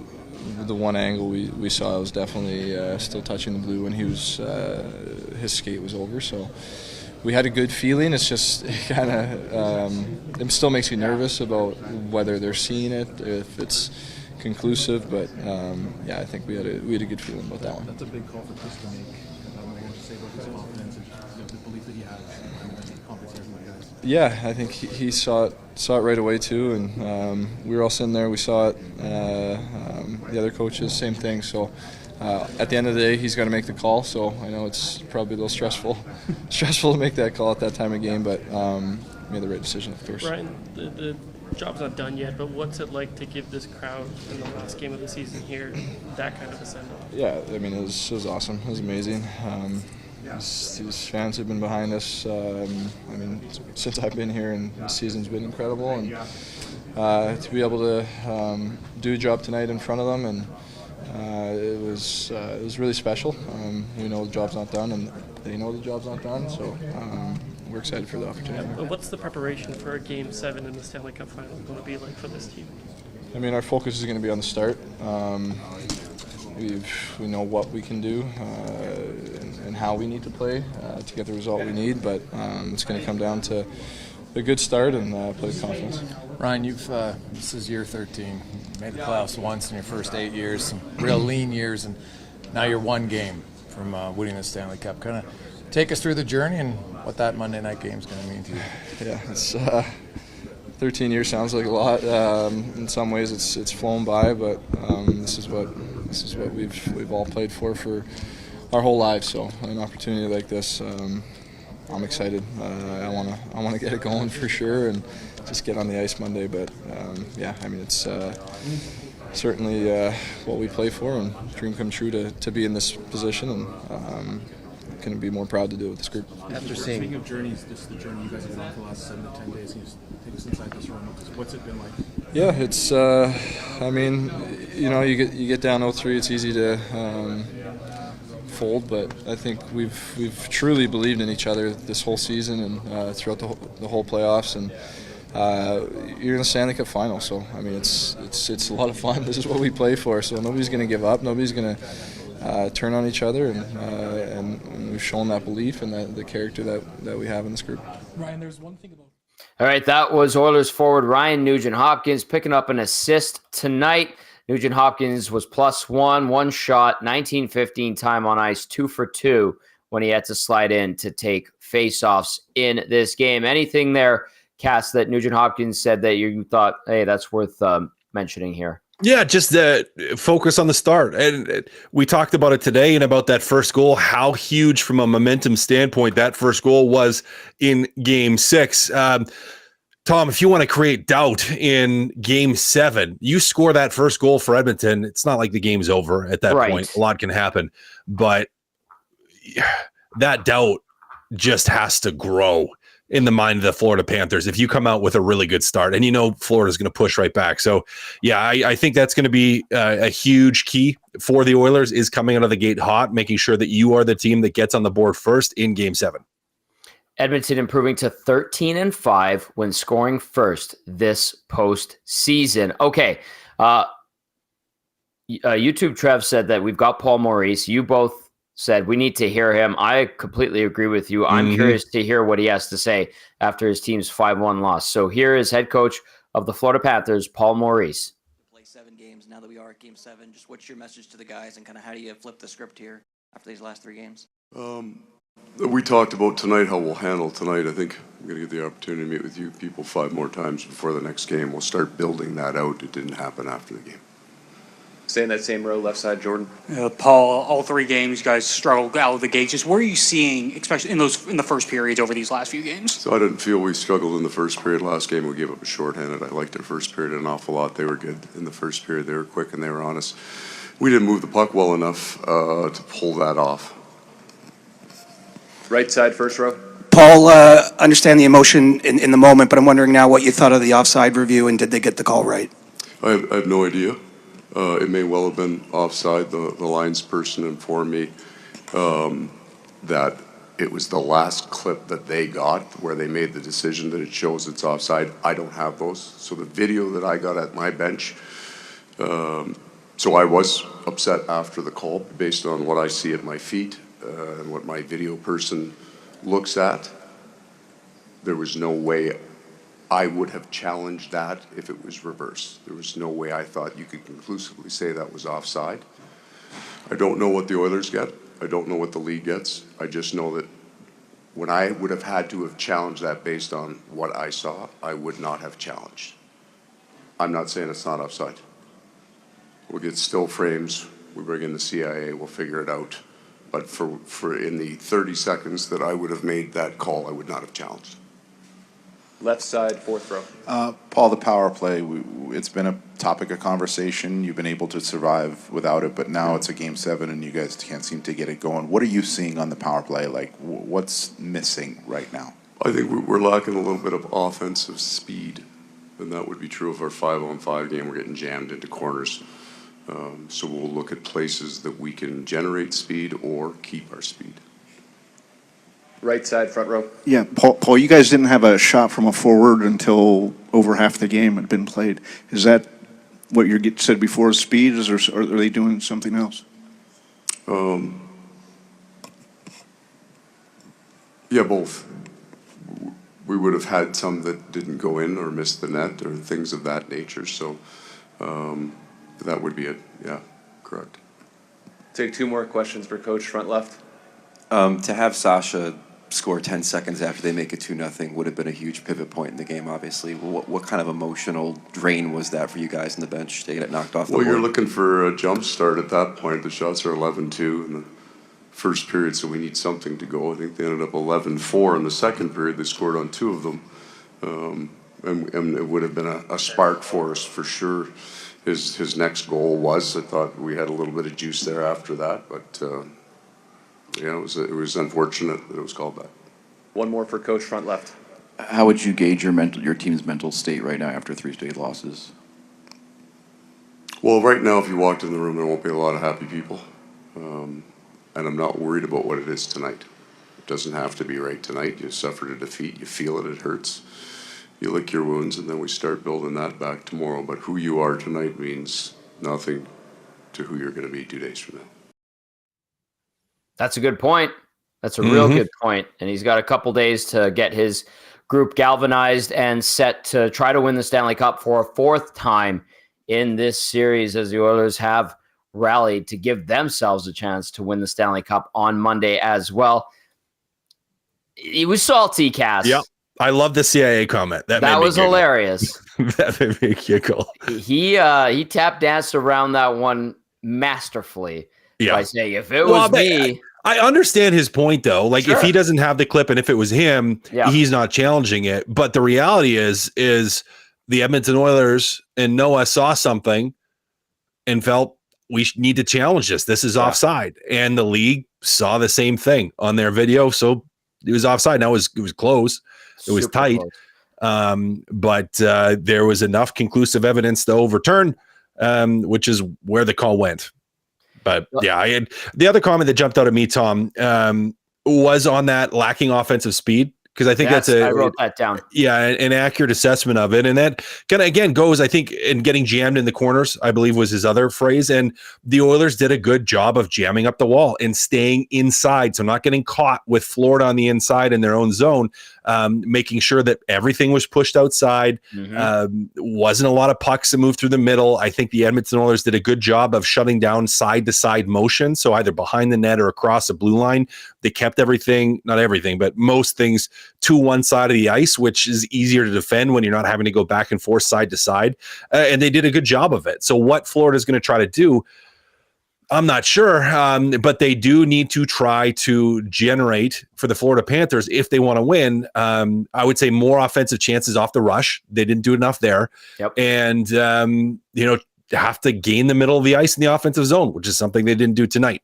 the one angle we saw was definitely still touching the blue when his skate was over. So we had a good feeling. It's just kind of it still makes you nervous about whether they're seeing it, if it's conclusive. But yeah, I think we had a good feeling about that one. That's a big call for Chris to make. What are you going to say about his confidence and the belief that he has in the confidence in the guys? Yeah, I think he saw it right away too, and we were all sitting there. We saw it. The other coaches, same thing. So at the end of the day, he's got to make the call. So I know it's probably a little stressful to make that call at that time of game, but made the right decision, of course. Ryan, the job's not done yet, but what's it like to give this crowd in the last game of the season here that kind of a send-off? Yeah, I mean, it was awesome. It was amazing. These fans have been behind us. I mean, since I've been here, and the season's been incredible. And to be able to do a job tonight in front of them, and it was really special. We know the job's not done, and they know the job's not done. So we're excited for the opportunity. What's the preparation for a Game 7 in the Stanley Cup Final going to be like for this team? I mean, our focus is going to be on the start. We know what we can do and how we need to play to get the result we need, but it's going to come down to a good start and play with confidence. Ryan, this is year 13. You made the playoffs once in your first 8 years, some real lean years, and now you're one game from winning the Stanley Cup. Kind of take us through the journey and what that Monday night game is going to mean to you. Yeah, it's 13 years sounds like a lot. In some ways, it's flown by, but this is what we've all played for our whole lives. So an opportunity like this, I'm excited. I want to get it going for sure and just get on the ice Monday. But yeah, I mean, it's certainly what we play for, and dream come true to be in this position, and couldn't be more proud to do it with this group. Speaking of journeys, this is the journey you guys have been on for the last 7 to 10 days. Can you take us inside this room? What's it been like? Yeah, it's. I mean, you get down 0-3. It's easy to fold, but I think we've truly believed in each other this whole season and throughout the whole playoffs, and you're in the Stanley Cup final. So I mean, it's a lot of fun. This is what we play for. So nobody's going to give up. Nobody's going to turn on each other, and we've shown that belief and the character that we have in this group. Ryan, there's one thing about. All right, that was Oilers forward Ryan Nugent-Hopkins picking up an assist tonight. Nugent-Hopkins was +1, one shot, 19-15 time on ice, 2 for 2 when he had to slide in to take face-offs in this game. Anything there, Cass, that Nugent-Hopkins said that you thought, hey, that's worth mentioning here? Yeah, just the focus on the start. And we talked about it today and about that first goal, how huge from a momentum standpoint that first goal was in Game 6. Tom, if you want to create doubt in Game 7, you score that first goal for Edmonton. It's not like the game's over at that point. A lot can happen. But that doubt just has to grow in the mind of the Florida Panthers if you come out with a really good start, and Florida's going to push right back. So yeah, I think that's going to be a huge key for the Oilers, is coming out of the gate hot, making sure that you are the team that gets on the board first in Game 7. Edmonton improving to 13-5 when scoring first this postseason. Okay. YouTube Trev said that we've got Paul Maurice. You both said we need to hear him. I completely agree with you. I'm curious to hear what he has to say after his team's 5-1 loss. So here is head coach of the Florida Panthers, Paul Maurice. Play 7 games now that we are at Game 7. Just what's your message to the guys, and kind of how do you flip the script here after these last 3 games? We talked about tonight, how we'll handle tonight. I think I'm going to get the opportunity to meet with you people 5 more times before the next game. We'll start building that out. It didn't happen after the game. Stay in that same row, left side, Jordan. Paul, all 3 games, you guys struggled out of the gate. Just what are you seeing, especially in the first periods over these last few games? So I didn't feel we struggled in the first period. Last game we gave up a shorthanded. I liked their first period an awful lot. They were good in the first period. They were quick and they were honest. We didn't move the puck well enough to pull that off. Right side, first row. Paul, understand the emotion in the moment, but I'm wondering now what you thought of the offside review, and did they get the call right? I have no idea. It may well have been offside. The lines person informed me that it was the last clip that they got where they made the decision that it shows it's offside. I don't have those. So the video that I got at my bench, so I was upset after the call based on what I see at my feet and what my video person looks at. There was no way I would have challenged that if it was reversed. There was no way I thought you could conclusively say that was offside. I don't know what the Oilers get. I don't know what the league gets. I just know that when I would have had to have challenged that based on what I saw, I would not have challenged. I'm not saying it's not offside. We'll get still frames. We bring in the CIA. We'll figure it out. But for in the 30 seconds that I would have made that call, I would not have challenged. Left side, fourth row. Paul, the power play, it's been a topic of conversation. You've been able to survive without it, but now it's a Game 7 and you guys can't seem to get it going. What are you seeing on the power play? Like, what's missing right now? I think we're lacking a little bit of offensive speed, and that would be true of our 5-on-5 game. We're getting jammed into corners. So we'll look at places that we can generate speed or keep our speed. Right side, front row. Yeah, Paul, you guys didn't have a shot from a forward until over half the game had been played. Is that what you said before, speed, or are they doing something else? Yeah, both. We would have had some that didn't go in or missed the net or things of that nature. So that would be it. Yeah, correct. Take 2 more questions for Coach, front left. To have Sasha score 10 seconds after they make it 2-0 would have been a huge pivot point in the game, obviously. What kind of emotional drain was that for you guys on the bench to get it knocked off the board? Well, you're looking for a jump start at that point. The shots are 11-2 in the first period, so we need something to go. I think they ended up 11-4 in the second period. They scored on 2 of them. And it would have been a spark for us for sure. His next goal was, I thought we had a little bit of juice there after that, but yeah, it was unfortunate that it was called back. 1 more for Coach, front left. How would you gauge your team's mental state right now after 3 straight losses? Well, right now, if you walked in the room, there won't be a lot of happy people. And I'm not worried about what it is tonight. It doesn't have to be right tonight. You suffered a defeat. You feel it. It hurts. You lick your wounds, and then we start building that back tomorrow. But who you are tonight means nothing to who you're going to be 2 days from now. That's a good point. That's a real good point. And he's got a couple days to get his group galvanized and set to try to win the Stanley Cup for a 4th time in this series, as the Oilers have rallied to give themselves a chance to win the Stanley Cup on Monday as well. He was salty, Cass. Yep. I love the CIA comment. That was hilarious. That made me giggle. He tap danced around that one masterfully by saying, if it was me... I understand his point, though. Like, if he doesn't have the clip and if it was him, he's not challenging it. But the reality is the Edmonton Oilers and Noah saw something and felt we need to challenge this. This is offside. And the league saw the same thing on their video. So it was offside. Now it was close. It was Super tight. close. But there was enough conclusive evidence to overturn, which is where the call went. But yeah, I had the other comment that jumped out at me, Tom, was on that lacking offensive speed. Because I think I wrote that down. Yeah, an accurate assessment of it. And that kind of, again, goes, I think, in getting jammed in the corners, I believe was his other phrase. And the Oilers did a good job of jamming up the wall and staying inside. So not getting caught with Florida on the inside in their own zone, making sure that everything was pushed outside. Wasn't a lot of pucks that moved through the middle. I think the Edmonton Oilers did a good job of shutting down side-to-side motion. So either behind the net or across the blue line, they kept everything, not everything, but most things to one side of the ice, which is easier to defend when you're not having to go back and forth side to side. And they did a good job of it. So what Florida is going to try to do, I'm not sure, but they do need to try to generate for the Florida Panthers if they want to win. I would say more offensive chances off the rush. They didn't do enough there. And, have to gain the middle of the ice in the offensive zone, which is something they didn't do tonight.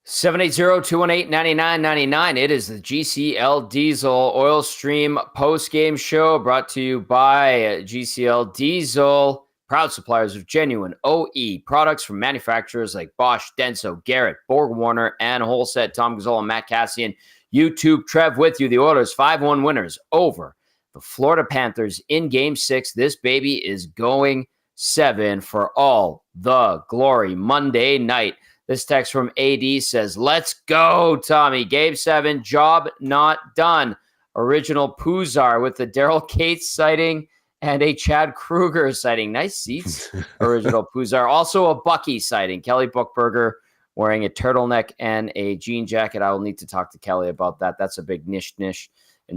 780-218-9999. It is the GCL Diesel Oil Stream post-game show brought to you by GCL Diesel, proud suppliers of genuine OE products from manufacturers like Bosch, Denso, Garrett, Borg-Warner, and Holset. Tom Gazzola and Matt Cassian. YouTube Trev with you. The Oilers 5-1 winners over the Florida Panthers in Game 6. This baby is going 7 for all the glory. Monday night. This text from AD says, let's go, Tommy. Game 7, job not done. Original Puzar with the Daryl Cates sighting and a Chad Kruger sighting. Nice seats, Original Puzar. Also a Bucky sighting. Kelly Buchberger wearing a turtleneck and a jean jacket. I will need to talk to Kelly about that. That's a big niche in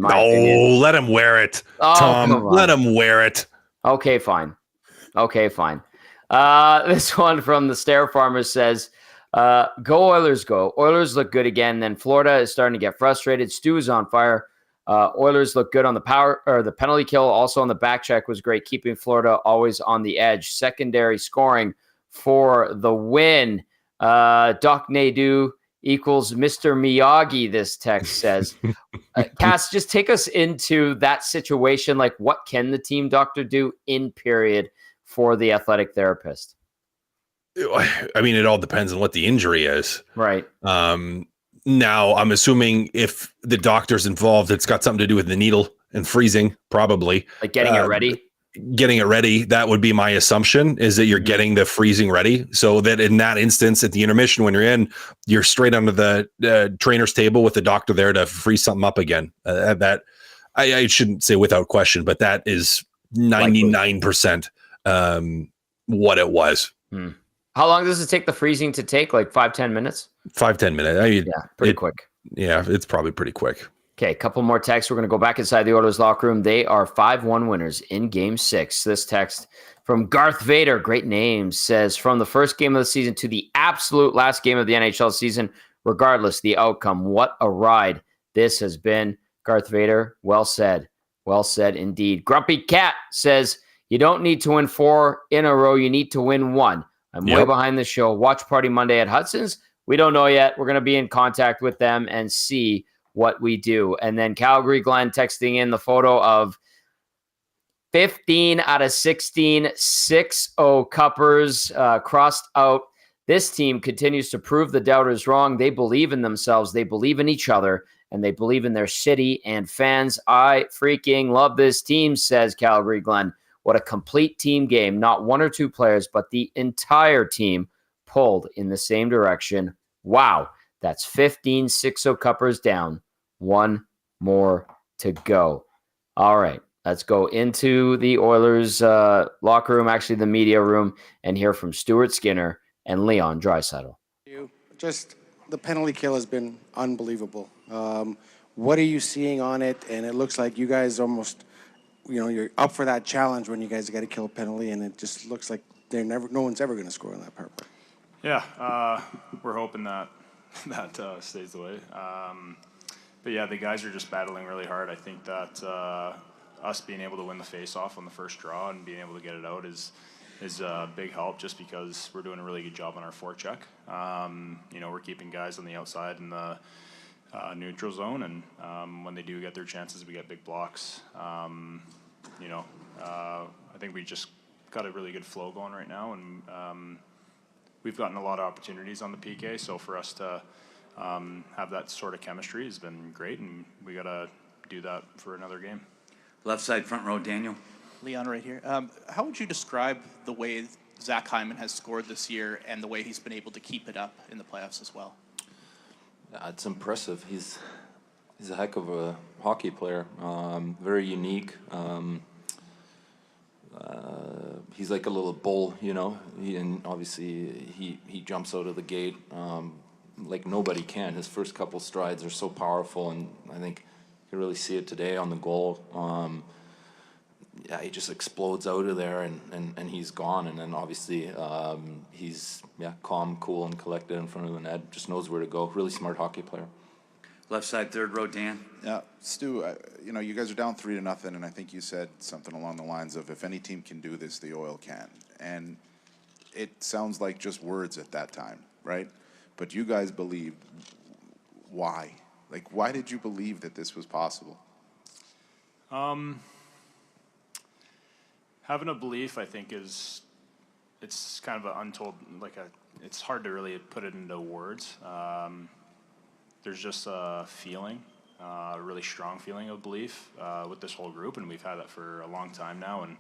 my opinion. Let him wear it, Oh, Tom. Let him wear it. Okay, fine. This one from the Stair Farmer says, go Oilers, go. Oilers look good again. Then Florida is starting to get frustrated. Stu is on fire. Oilers look good on the power or the penalty kill. Also on the back check was great, keeping Florida always on the edge. Secondary scoring for the win. Doc Nadeau equals Mr. Miyagi, this text says. Cass, just take us into that situation. Like, what can the team doctor do in period for the athletic therapist? I mean, it all depends on what the injury is. Right. Now, I'm assuming if the doctor's involved, it's got something to do with the needle and freezing, probably. Like getting it ready? Getting it ready. That would be my assumption, is that you're getting the freezing ready. So that in that instance, at the intermission, when you're in, you're straight under the trainer's table with the doctor there to freeze something up again. That I shouldn't say without question, but that is 99% what it was. How long does it take the freezing to take? Like 5-10 minutes? 5-10 minutes. I mean, pretty quick. Yeah, it's probably pretty quick. Okay, a couple more texts. We're going to go back inside the Oilers locker room. They are 5-1 winners in Game 6. This text from Garth Vader, great name, says, from the first game of the season to the absolute last game of the NHL season, regardless the outcome, what a ride this has been. Garth Vader, well said. Well said indeed. Grumpy Cat says, you don't need to win 4 in a row. You need to win 1. I'm way behind the show. Watch Party Monday at Hudson's. We don't know yet. We're going to be in contact with them and see what we do. And then Calgary Glenn texting in the photo of 15 out of 16 6-0 cuppers crossed out. This team continues to prove the doubters wrong. They believe in themselves. They believe in each other. And they believe in their city and fans. I freaking love this team, says Calgary Glenn. What a complete team game. Not one or two players, but the entire team pulled in the same direction. Wow. That's 15 6-0 cuppers down. 1 more to go. All right. Let's go into the Oilers locker room, actually the media room, and hear from Stuart Skinner and Leon Draisaitl. Just the penalty kill has been unbelievable. What are you seeing on it? And it looks like you guys almost, you're up for that challenge when you guys got to kill a penalty, and it just looks like no one's ever going to score on that power play. Yeah, we're hoping that stays the way. But yeah, the guys are just battling really hard. I think that us being able to win the face-off on the first draw and being able to get it out is a big help, just because we're doing a really good job on our forecheck. We're keeping guys on the outside and neutral zone, and when they do get their chances, we get big blocks. I think we just got a really good flow going right now, and we've gotten a lot of opportunities on the PK, so for us to have that sort of chemistry has been great, and we got to do that for another game. Left side, front row, Daniel. Leon right here. How would you describe the way Zach Hyman has scored this year and the way he's been able to keep it up in the playoffs as well? It's impressive. He's a heck of a hockey player. Very unique. He's like a little bull, and obviously he jumps out of the gate like nobody can. His first couple strides are so powerful, and I think you can really see it today on the goal. He just explodes out of there, and he's gone. And then obviously he's calm, cool, and collected in front of the net. Just knows where to go. Really smart hockey player. Left side, third row, Dan. Yeah, Stu, you guys are down 3-0, and I think you said something along the lines of, if any team can do this, the Oil can. And it sounds like just words at that time, right? But you guys believed. Why? Like, why did you believe that this was possible? Having a belief, I think, it's kind of an untold, it's hard to really put it into words. There's just a feeling, a really strong feeling of belief with this whole group, and we've had that for a long time now. And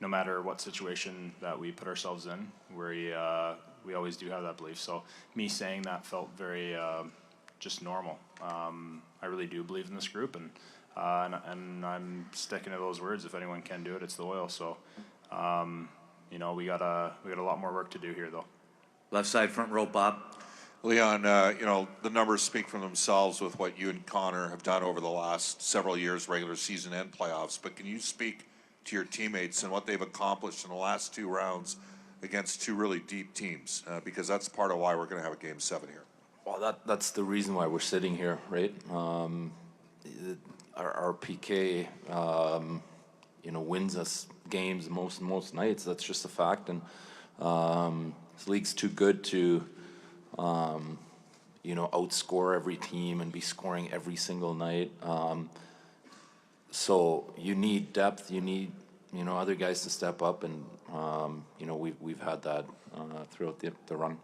no matter what situation that we put ourselves in, we always do have that belief. So me saying that felt very just normal. I really do believe in this group, and I'm sticking to those words. If anyone can do it, it's the Oil. So we got a lot more work to do here, though. Left side, front row, Bob. Leon, the numbers speak for themselves with what you and Connor have done over the last several years, regular season and playoffs. But can you speak to your teammates and what they've accomplished in the last 2 rounds against 2 really deep teams? Because that's part of why we're going to have a Game 7 here. Well, that's the reason why we're sitting here, right? Our PK, wins us games most nights. That's just a fact, and this league's too good to, outscore every team and be scoring every single night. So you need depth. You need, other guys to step up, and we've had that throughout the run.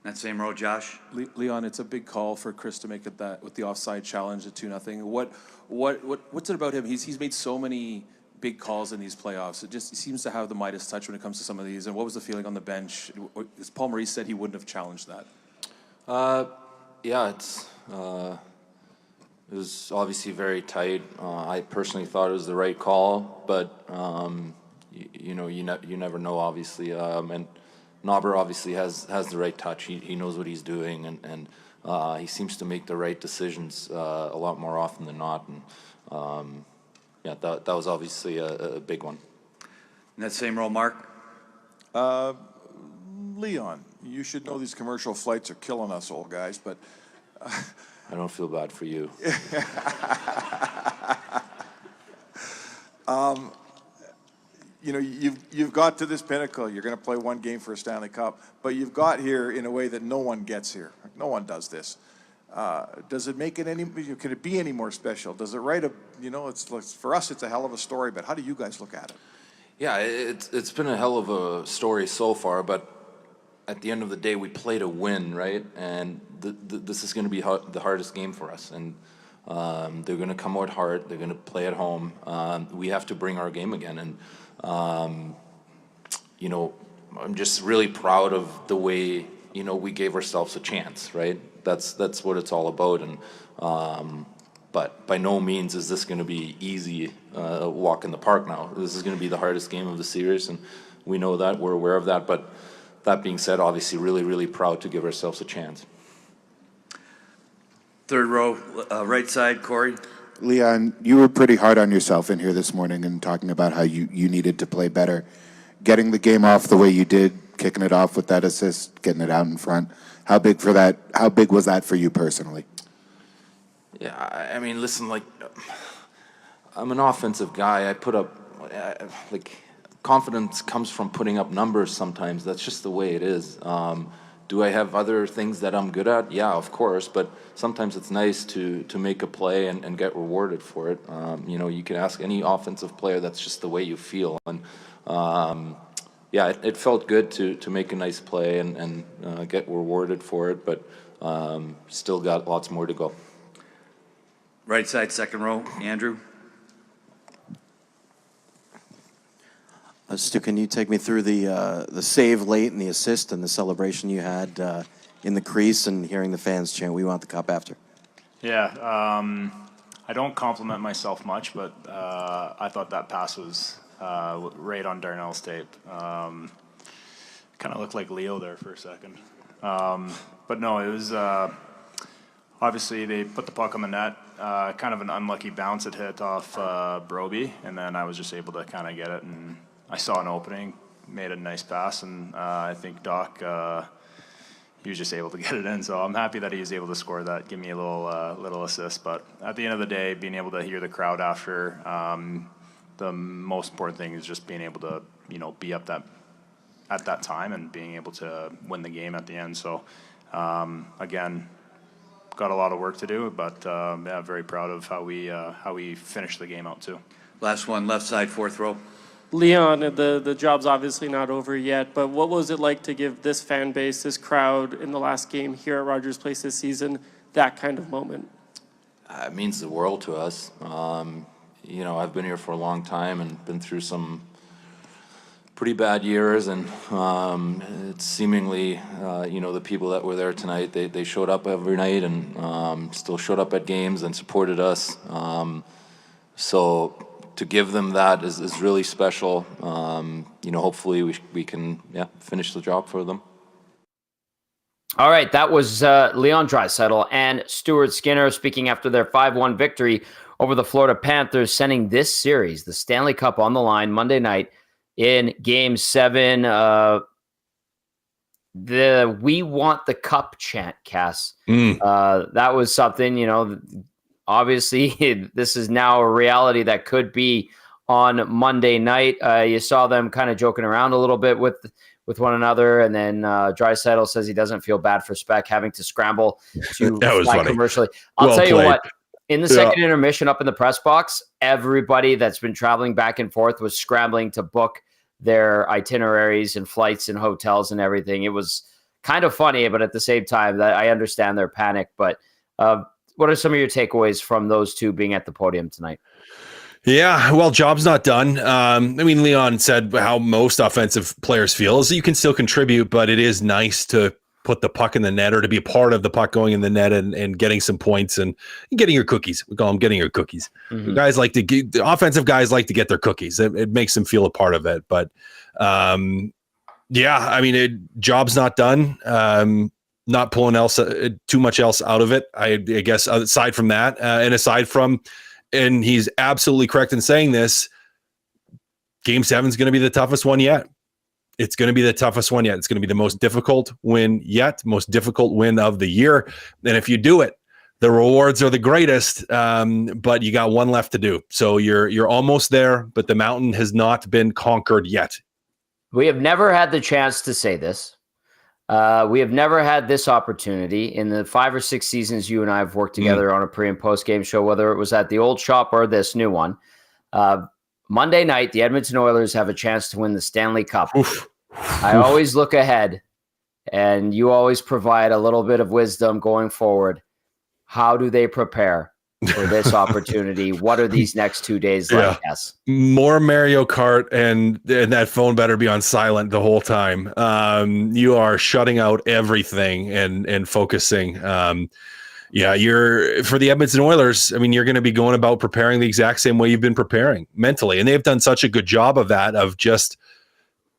That same row, Josh. Leon, it's a big call for Chris to make it that with the offside challenge at 2-0. What's it about him? He's made so many big calls in these playoffs. It just seems to have the Midas touch when it comes to some of these. And what was the feeling on the bench? As Paul Maurice said, he wouldn't have challenged that. It was obviously very tight. I personally thought it was the right call, but you never know, obviously. And Knobber obviously has the right touch. He knows what he's doing, and he seems to make the right decisions a lot more often than not. And that was obviously a big one. In that same row, Mark. Leon, you should know these commercial flights are killing us old guys, but I don't feel bad for you. You've got to this pinnacle. You're going to play one game for a Stanley Cup, but you've got here in a way that no one gets here. No one does this. Does it make it any? Can it be any more special? Does it write a? It's for us. It's a hell of a story. But how do you guys look at it? Yeah, it's been a hell of a story so far. But at the end of the day, we play to win, right? And this is going to be the hardest game for us. And they're going to come out hard. They're going to play at home. We have to bring our game again. And I'm just really proud of the way we gave ourselves a chance, right? That's what it's all about. And but by no means is this going to be easy walk in the park now. This is going to be the hardest game of the series, and we know that. We're aware of that. But that being said, obviously really, really proud to give ourselves a chance. Third row, right side, Corey. Leon, you were pretty hard on yourself in here this morning and talking about how you needed to play better. Getting the game off the way you did, kicking it off with that assist, getting it out in front. How big was that for you personally? Yeah, I mean, listen, I'm an offensive guy. I put up, confidence comes from putting up numbers sometimes. That's just the way it is. Do I have other things that I'm good at? Yeah, of course. But sometimes it's nice to make a play and get rewarded for it. You can ask any offensive player. That's just the way you feel. And it felt good to make a nice play and get rewarded for it. But still got lots more to go. Right side, second row, Andrew. Stu, can you take me through the save late and the assist and the celebration you had in the crease and hearing the fans chant, "We want the cup" after? Yeah, I don't compliment myself much, but I thought that pass was right on Darnell's tape. Kind of looked like Leo there for a second. But no, it was obviously they put the puck on the net. Kind of an unlucky bounce it hit off Broby, and then I was just able to kind of get it, and I saw an opening, made a nice pass, and I think Doc, he was just able to get it in. So I'm happy that he was able to score that, give me a little assist. But at the end of the day, being able to hear the crowd after, the most important thing is just being able to, be up at that time and being able to win the game at the end. So again, got a lot of work to do, but very proud of how we finished the game out too. Last one, left side, fourth row. Leon, the job's obviously not over yet, but what was it like to give this fan base, this crowd in the last game here at Rogers Place this season, that kind of moment? It means the world to us. I've been here for a long time and been through some pretty bad years, and it's seemingly, the people that were there tonight, they showed up every night and still showed up at games and supported us. So to give them that is really special. Hopefully we can finish the job for them. All right, that was Leon Draisaitl and Stuart Skinner speaking after their 5-1 victory over the Florida Panthers, sending this series, the Stanley Cup, on the line Monday night in Game 7. The "We want the cup" chant, Cass. That was something, obviously, this is now a reality that could be on Monday night. You saw them kind of joking around a little bit with one another, and then Draisaitl says he doesn't feel bad for Spec having to scramble to fly commercially. I'll tell you what, in the second intermission up in the press box, everybody that's been traveling back and forth was scrambling to book their itineraries and flights and hotels and everything. It was kind of funny, but at the same time, that I understand their panic. But what are some of your takeaways from those two being at the podium tonight? Yeah, well, job's not done. Leon said how most offensive players feel is that you can still contribute, but it is nice to put the puck in the net or to be a part of the puck going in the net and getting some points and getting your cookies. We call them getting your cookies. Mm-hmm. The offensive guys like to get their cookies. It makes them feel a part of it. But job's not done. Not pulling too much else out of it, I guess, aside from that. And he's absolutely correct in saying this, Game 7 is going to be the toughest one yet. It's going to be the toughest one yet. It's going to be the most difficult win yet, most difficult win of the year. And if you do it, the rewards are the greatest, but you got one left to do. So you're almost there, but the mountain has not been conquered yet. We have never had the chance to say this. We have never had this opportunity in the 5 or 6 seasons you and I have worked together on a pre and post game show, whether it was at the old shop or this new one. Monday night, the Edmonton Oilers have a chance to win the Stanley Cup. I always look ahead, and you always provide a little bit of wisdom going forward. How do they prepare for this opportunity? What are these next 2 days like? Yes. More Mario Kart, and that phone better be on silent the whole time. You are shutting out everything and focusing. You're for the Edmonton Oilers. You're going to be going about preparing the exact same way you've been preparing mentally. And they've done such a good job of that, of just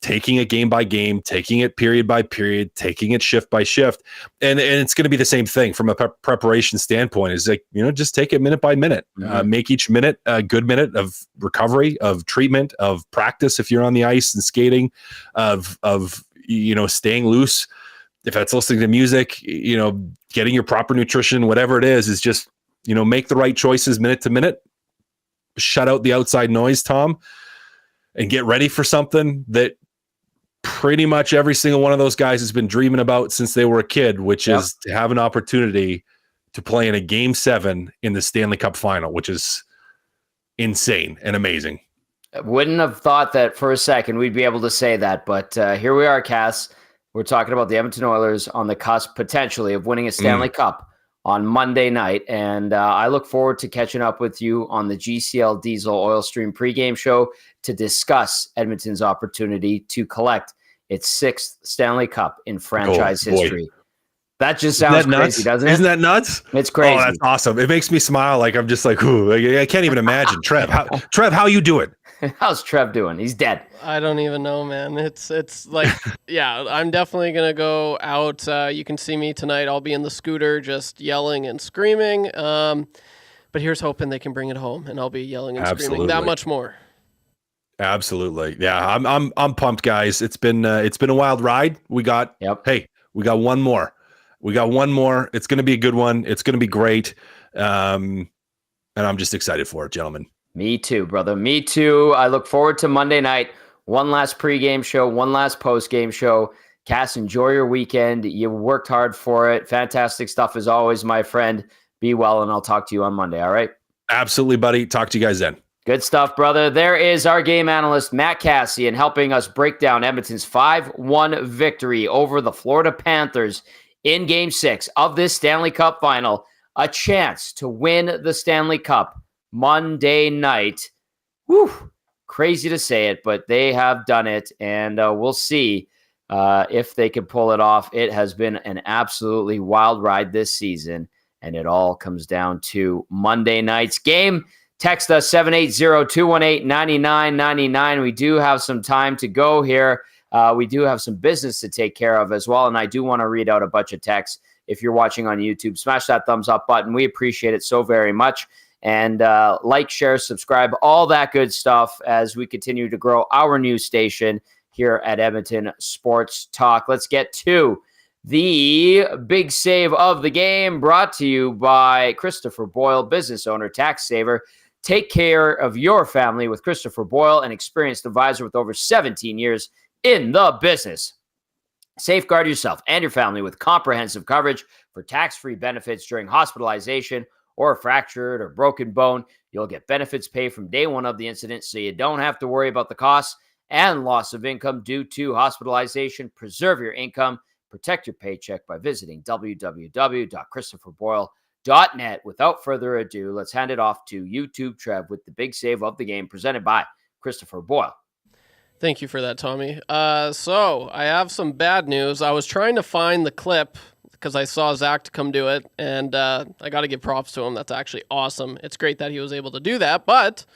taking it game by game, taking it period by period, taking it shift by shift. And it's going to be the same thing from a preparation standpoint, is like, just take it minute by minute, make each minute a good minute of recovery, of treatment, of practice. If you're on the ice and skating, of staying loose, if that's listening to music, getting your proper nutrition, whatever it is just, make the right choices minute to minute, shut out the outside noise, Tom, and get ready for something that pretty much every single one of those guys has been dreaming about since they were a kid, which is to have an opportunity to play in a Game 7 in the Stanley Cup final, which is insane and amazing. I wouldn't have thought that for a second we'd be able to say that, but here we are, Cass. We're talking about the Edmonton Oilers on the cusp, potentially, of winning a Stanley Cup on Monday night, and I look forward to catching up with you on the GCL Diesel Oil Stream pregame show to discuss Edmonton's opportunity to collect its 6th Stanley Cup in franchise history. That just sounds crazy, doesn't it? Isn't that nuts? It's crazy. Oh, that's awesome. It makes me smile. Like, I'm just like, ooh, I can't even imagine. Trev, how you doing? How's Trev doing? He's dead. I don't even know, man. It's like, yeah, I'm definitely going to go out. You can see me tonight. I'll be in the scooter just yelling and screaming. But here's hoping they can bring it home, and I'll be yelling and screaming that much more. Absolutely. Yeah, I'm pumped, guys. It's been a wild ride. We got we got one more. It's going to be a good one. It's going to be great. And I'm just excited for it, gentlemen. Me too, brother. Me too. I look forward to Monday night. One last pregame show, one last postgame show. Cass, enjoy your weekend. You worked hard for it. Fantastic stuff as always, my friend. Be well, and I'll talk to you on Monday, all right? Absolutely, buddy. Talk to you guys then. Good stuff, brother. There is our game analyst, Matt Cassian, helping us break down Edmonton's 5-1 victory over the Florida Panthers in Game 6 of this Stanley Cup final. A chance to win the Stanley Cup Monday night. Whew, crazy to say it, but they have done it, and we'll see if they can pull it off. It has been an absolutely wild ride this season, and it all comes down to Monday night's game. Text us 780-218-9999. We do have some time to go here. We do have some business to take care of as well, and I do want to read out a bunch of texts. If you're watching on YouTube, smash that thumbs up button. We appreciate it so very much. And like, share, subscribe, all that good stuff as we continue to grow our news station here at Edmonton Sports Talk. Let's get to the big save of the game, brought to you by Christopher Boyle, business owner, tax saver. Take care of your family with Christopher Boyle, an experienced advisor with over 17 years in the business. Safeguard yourself and your family with comprehensive coverage for tax-free benefits during hospitalization or a fractured or broken bone. You'll get benefits paid from day one of the incident, so you don't have to worry about the costs and loss of income due to hospitalization. Preserve your income, protect your paycheck by visiting www.christopherboyle.net. Without further ado, let's hand it off to YouTube Trev with the big save of the game presented by Christopher Boyle. Thank you for that, Tommy. So I have some bad news. I was trying to find the clip because I saw Zach come do it, and I got to give props to him. That's actually awesome. It's great that he was able to do that, but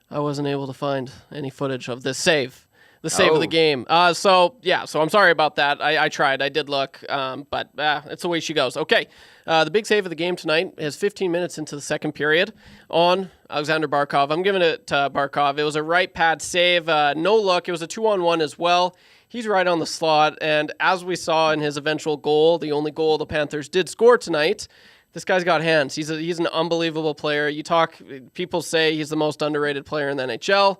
I wasn't able to find any footage of this save. The save of the game. So I'm sorry about that. I tried. I did look, but it's the way she goes. Okay, the big save of the game tonight is 15 minutes into the second period on Alexander Barkov. I'm giving it to Barkov. It was a right pad save. No look. It was a 2-on-1 as well. He's right on the slot, and as we saw in his eventual goal, the only goal the Panthers did score tonight, this guy's got hands. He's an unbelievable player. People say he's the most underrated player in the NHL.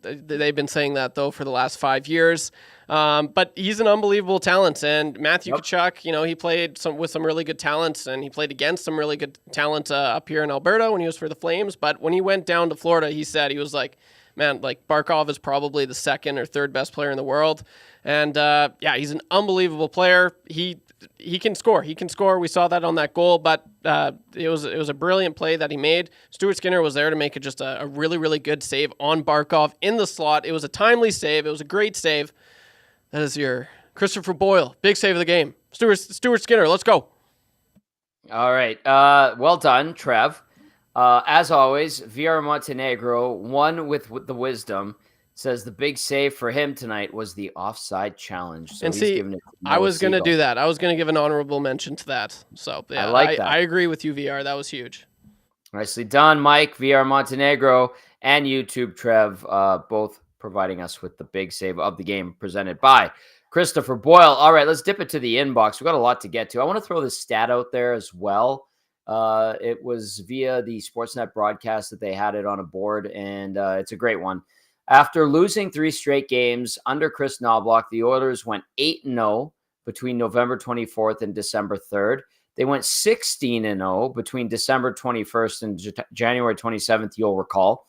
They've been saying that, though, for the last 5 years. But he's an unbelievable talent. And Matthew Tkachuk, he played with some really good talents, and he played against some really good talent up here in Alberta when he was for the Flames. But when he went down to Florida, he said he was like, man, like Barkov is probably the second or third best player in the world. And, he's an unbelievable player. He can score. He can score. We saw that on that goal, but it was a brilliant play that he made. Stuart Skinner was there to make it just a really, really good save on Barkov in the slot. It was a timely save. It was a great save. That is your Christopher Boyle, big save of the game. Stuart Skinner, let's go. All right. Well done, Trev. As always, VR Montenegro, one with the wisdom, says the big save for him tonight was the offside challenge. So and see, I was going to do that. I was going to give an honorable mention to that. So yeah, I like that. I agree with you, VR. That was huge. Nicely done, Mike, VR Montenegro, and YouTube Trev, both providing us with the big save of the game presented by Christopher Boyle. All right, let's dip it to the inbox. We've got a lot to get to. I want to throw this stat out there as well. It was via the Sportsnet broadcast that they had it on a board, and it's a great one. After losing 3 straight games under Chris Knoblauch, the Oilers went 8-0 between November 24th and December 3rd. They went 16-0 between December 21st and January 27th, you'll recall.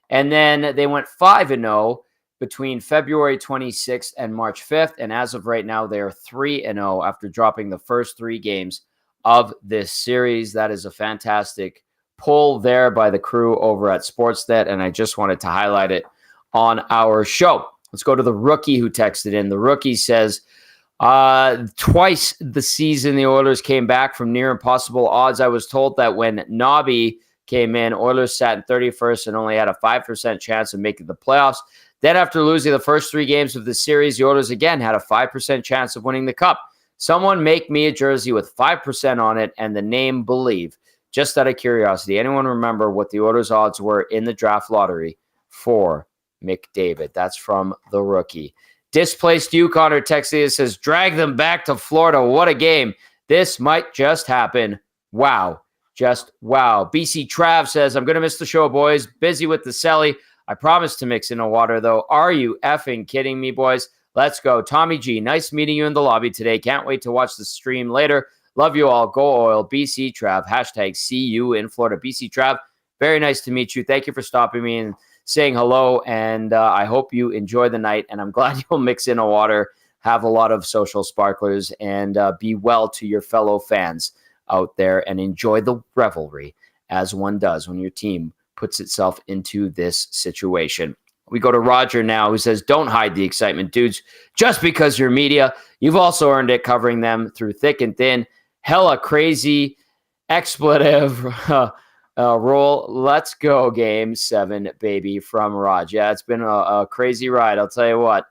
And then they went 5-0 between February 26th and March 5th. And as of right now, they are 3-0 after dropping the first 3 games of this series. That is a fantastic pull there by the crew over at Sportsnet, and I just wanted to highlight it on our show. Let's go to the rookie who texted in. The rookie says, twice this season, the Oilers came back from near impossible odds. I was told that when Nobby came in, Oilers sat in 31st and only had a 5% chance of making the playoffs. Then after losing the first 3 games of the series, the Oilers again had a 5% chance of winning the Cup. Someone make me a jersey with 5% on it and the name Believe. Just out of curiosity, anyone remember what the Oilers odds were in the draft lottery for McDavid? That's from the rookie. Displaced Yukon texting says, drag them back to Florida. What a game. This might just happen. Wow. Just wow. BC Trav says, I'm going to miss the show, boys. Busy with the celly. I promise to mix in a water, though. Are you effing kidding me, boys? Let's go. Tommy G, nice meeting you in the lobby today. Can't wait to watch the stream later. Love you all. Go Oil. BC Trav. Hashtag see you in Florida. BC Trav, very nice to meet you. Thank you for stopping me and saying hello. And I hope you enjoy the night. And I'm glad you'll mix in a water, have a lot of social sparklers, and be well to your fellow fans out there and enjoy the revelry as one does when your team puts itself into this situation. We go to Roger now, who says, don't hide the excitement, dudes. Just because you're media, you've also earned it covering them through thick and thin. Hella crazy expletive roll. Let's go game 7, baby, from Raj. Yeah, it's been a crazy ride. I'll tell you what,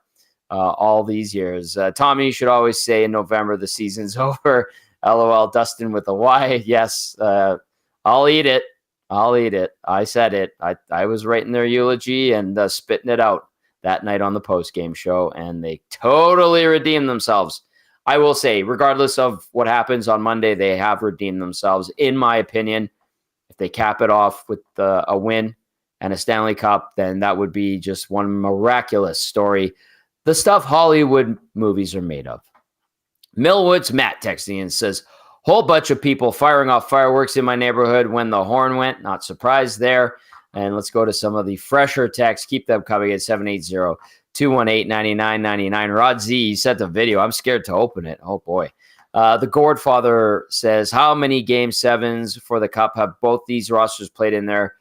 all these years. Tommy, you should always say in November the season's over. LOL, Dustin with a Y. Yes, I'll eat it. I'll eat it. I said it. I was writing their eulogy and spitting it out that night on the postgame show, and they totally redeemed themselves. I will say, regardless of what happens on Monday, they have redeemed themselves, in my opinion. If they cap it off with a win and a Stanley Cup, then that would be just one miraculous story. The stuff Hollywood movies are made of. Millwood's Matt texting and says, whole bunch of people firing off fireworks in my neighborhood when the horn went. Not surprised there. And let's go to some of the fresher texts. Keep them coming at 780-218-9999. Rod Z sent a video. I'm scared to open it. Oh, boy. The Gourdfather says, how many Game 7s for the Cup have both these rosters played in their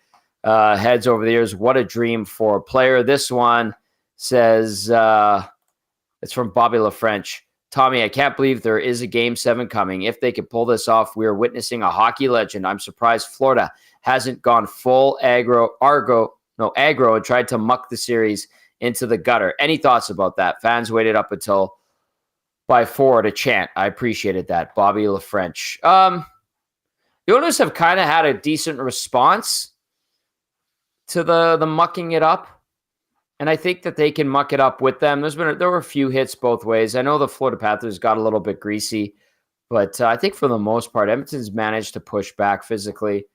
heads over the years? What a dream for a player. This one says, it's from Bobby LaFrench. Tommy, I can't believe there is a Game 7 coming. If they could pull this off, we are witnessing a hockey legend. I'm surprised Florida hasn't gone full aggro and tried to muck the series into the gutter. Any thoughts about that? Fans waited up until by 4 to chant. I appreciated that. Bobby LaFrench. The Oilers have kind of had a decent response to the mucking it up. And I think that they can muck it up with them. There were a few hits both ways. I know the Florida Panthers got a little bit greasy, but I think for the most part, Edmonton's managed to push back physically.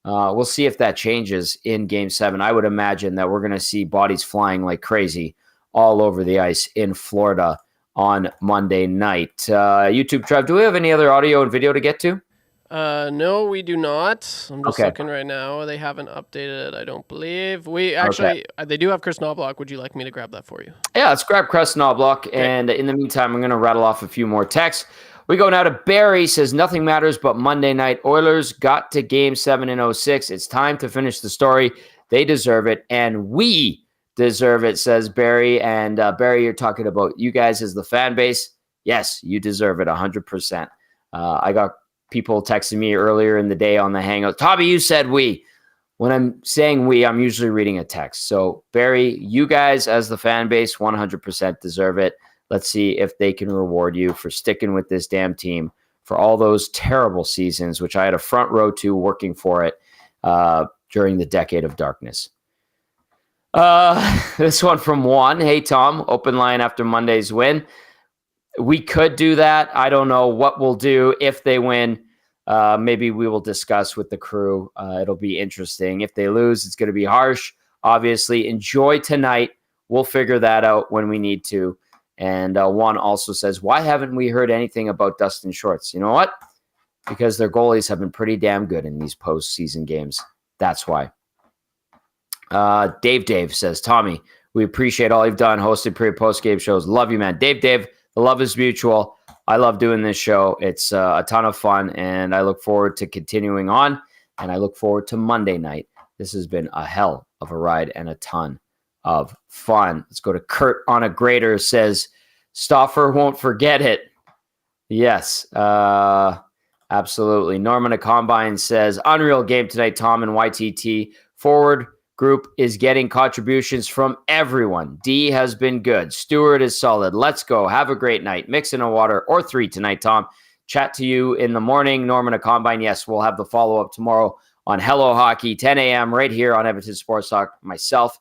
We'll see if that changes in Game 7. I would imagine that we're going to see bodies flying like crazy all over the ice in Florida on Monday night. YouTube, Trev, do we have any other audio and video to get to? No, we do not. I'm just Okay. looking right now. They haven't updated it, I don't believe. We actually, they do have Chris Knoblauch. Would you like me to grab that for you? Yeah, let's grab Chris Knoblauch. Okay. And in the meantime, I'm going to rattle off a few more texts. We go now to Barry. Says, nothing matters but Monday night. Oilers got to Game 7 in 06. It's time to finish the story. They deserve it, and we deserve it, says Barry. And Barry, you're talking about you guys as the fan base. Yes, you deserve it 100%. I got people texting me earlier in the day on the Hangout. Tommy, you said we. When I'm saying we, I'm usually reading a text. So, Barry, you guys as the fan base 100% deserve it. Let's see if they can reward you for sticking with this damn team for all those terrible seasons, which I had a front row to working for it during the decade of darkness. This one from Juan. Hey, Tom, open line after Monday's win. We could do that. I don't know what we'll do if they win. Maybe we will discuss with the crew. It'll be interesting. If they lose, it's going to be harsh. obviously. Enjoy tonight. We'll figure that out when we need to. And Juan also says, why haven't we heard anything about Dustin Shorts? You know what? Because their goalies have been pretty damn good in these postseason games. That's why. Dave says, Tommy, we appreciate all you've done, hosted pre- and post-game shows. Love you, man. Dave, the love is mutual. I love doing this show. It's a ton of fun, and I look forward to continuing on, and I look forward to Monday night. This has been a hell of a ride and a ton of fun. Let's go to Kurt on a grader, says, Stauffer won't forget it. Yes, absolutely. Norman a Combine says, unreal game tonight, Tom and YTT. Forward group is getting contributions from everyone. D has been good. Stewart is solid. Let's go. Have a great night. Mix in a water or 3 tonight, Tom. Chat to you in the morning. Norman a Combine. Yes, we'll have the follow-up tomorrow on Hello Hockey, 10 a.m. right here on Edmonton Sports Talk. Myself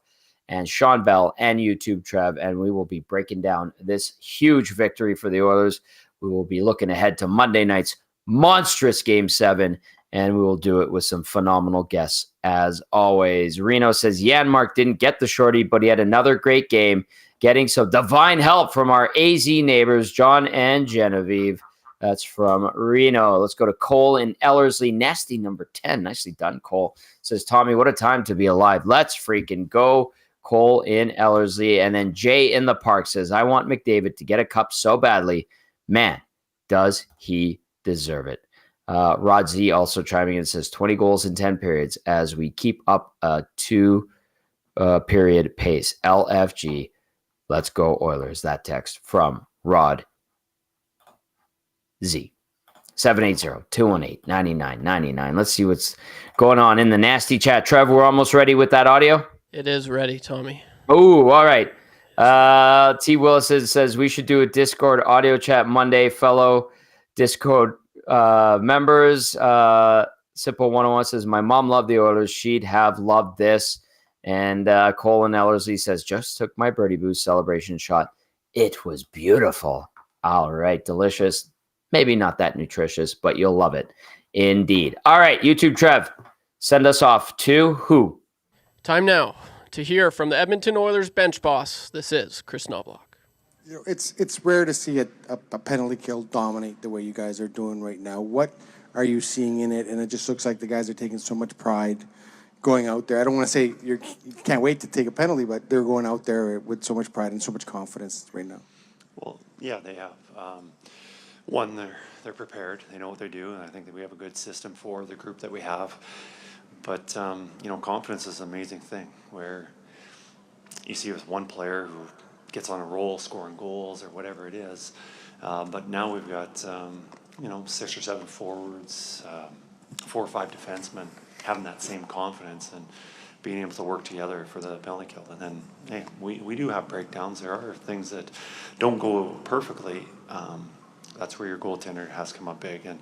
and Sean Bell and YouTube Trev, and we will be breaking down this huge victory for the Oilers. We will be looking ahead to Monday night's monstrous Game 7, and we will do it with some phenomenal guests as always. Reno says, Janmark didn't get the shorty, but he had another great game, getting some divine help from our AZ neighbors, John and Genevieve. That's from Reno. Let's go to Cole in Ellerslie. Nasty number 10. Nicely done, Cole. Says, Tommy, what a time to be alive. Let's freaking go. Cole in Ellerslie. And then Jay in the park says, I want McDavid to get a cup so badly. Man, does he deserve it. Rod Z also chiming in, says 20 goals in 10 periods as we keep up a 2-period pace. LFG. Let's go Oilers. That text from Rod Z. 780-218-9999. Let's see what's going on in the nasty chat. Trev, we're almost ready with that audio. It is ready, Tommy. Oh, all right. T. Willis says we should do a Discord audio chat Monday, fellow Discord members. Simple 101 says, my mom loved the Oilers. She'd have loved this. And Colin Ellerslie says, just took my birdie boost celebration shot. It was beautiful. All right. Delicious. Maybe not that nutritious, but you'll love it. Indeed. All right. YouTube Trev, send us off to who? Time now to hear from the Edmonton Oilers bench boss. This is Chris Knoblauch. You know, it's rare to see a penalty kill dominate the way you guys are doing right now. What are you seeing in it? And it just looks like the guys are taking so much pride going out there. I don't want to say you can't wait to take a penalty, but they're going out there with so much pride and so much confidence right now. Well, yeah, they have. One, they're prepared. They know what they do, and I think that we have a good system for the group that we have. But confidence is an amazing thing where you see with one player who gets on a roll, scoring goals or whatever it is. But now we've got 6 or 7 forwards, 4 or 5 defensemen having that same confidence and being able to work together for the penalty kill. And then, hey, we do have breakdowns. There are things that don't go perfectly. That's where your goaltender has come up big, and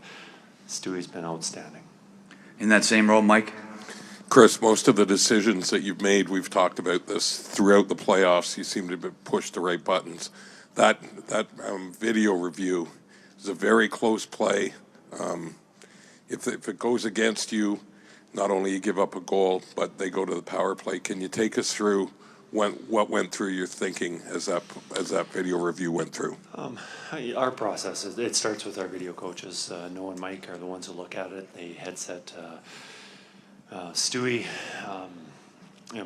Stewie's been outstanding. In that same role, Mike? Chris, most of the decisions that you've made, we've talked about this throughout the playoffs. You seem to push the right buttons. That video review is a very close play. If it goes against you, not only you give up a goal, but they go to the power play. Can you take us through what went through your thinking as that video review went through? Our process is it starts with our video coaches. Noah and Mike are the ones who look at it. They headset Stewie,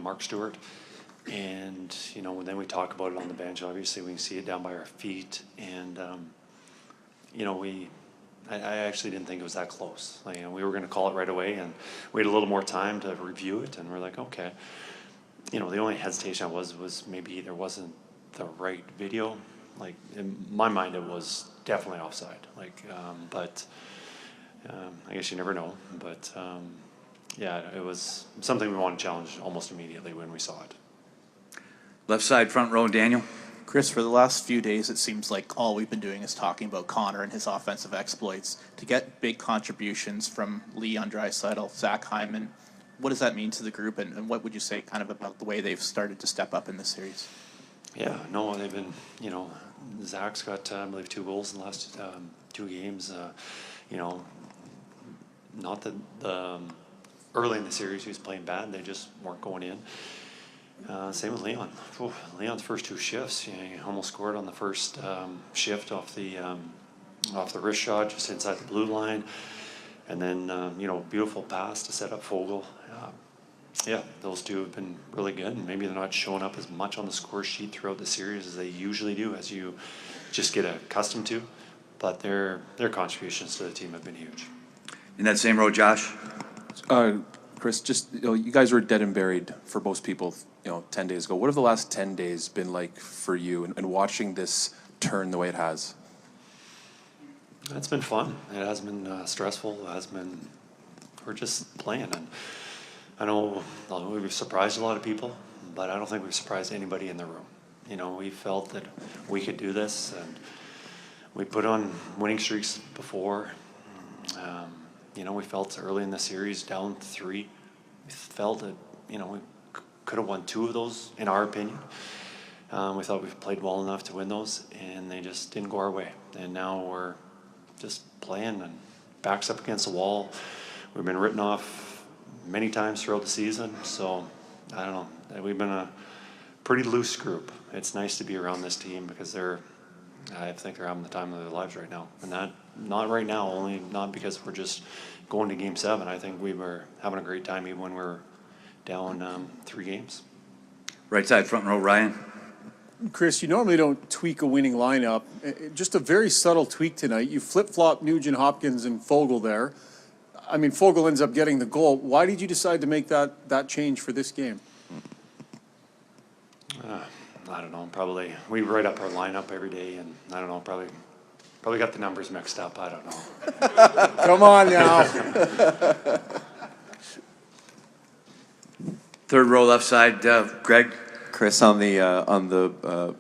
Mark Stewart, and then we talk about it on the bench. Obviously, we can see it down by our feet, and I actually didn't think it was that close. We were going to call it right away, and we had a little more time to review it, and we're like, okay. The only hesitation was maybe there wasn't the right video. In my mind, it was definitely offside. But I guess you never know. But yeah, it was something we wanted to challenge almost immediately when we saw it. Left side, front row, Daniel. Chris, for the last few days, it seems like all we've been doing is talking about Connor and his offensive exploits. To get big contributions from Leon Draisaitl, Zach Hyman, what does that mean to the group, and what would you say kind of about the way they've started to step up in this series? Yeah, no, they've been, Zach's got, I believe, 2 goals in the last 2 games. Not that early in the series he was playing bad, they just weren't going in. Same with Leon. Leon's first two shifts, he almost scored on the first shift off the wrist shot just inside the blue line. And then, beautiful pass to set up Fogle. Yeah, those two have been really good, and maybe they're not showing up as much on the score sheet throughout the series as they usually do, as you just get accustomed to. But their contributions to the team have been huge. In that same row, Josh? Chris, just, you guys were dead and buried for most people, 10 days ago. What have the last 10 days been like for you and watching this turn the way it has? It's been fun. It has been stressful. We're just playing. And I know we've surprised a lot of people, but I don't think we've surprised anybody in the room. We felt that we could do this, and we put on winning streaks before. We felt early in the series down 3. We felt that, we could have won 2 of those, in our opinion. We thought we played well enough to win those, and they just didn't go our way. And now we're just playing and backs up against the wall. We've been written off many times throughout the season, so I don't know. We've been a pretty loose group. It's nice to be around this team because I think they're having the time of their lives right now. And that, not right now, only not because we're just going to Game 7. I think we were having a great time even when we're down 3 games. Right side, front row, Ryan. Chris, you normally don't tweak a winning lineup. Just a very subtle tweak tonight. You flip-flop Nugent Hopkins and Fogle there. I mean, Fogle ends up getting the goal. Why did you decide to make that change for this game? I don't know. Probably we write up our lineup every day, and I don't know. Probably got the numbers mixed up. I don't know. Come on now. Third row, left side, Greg. Chris, on the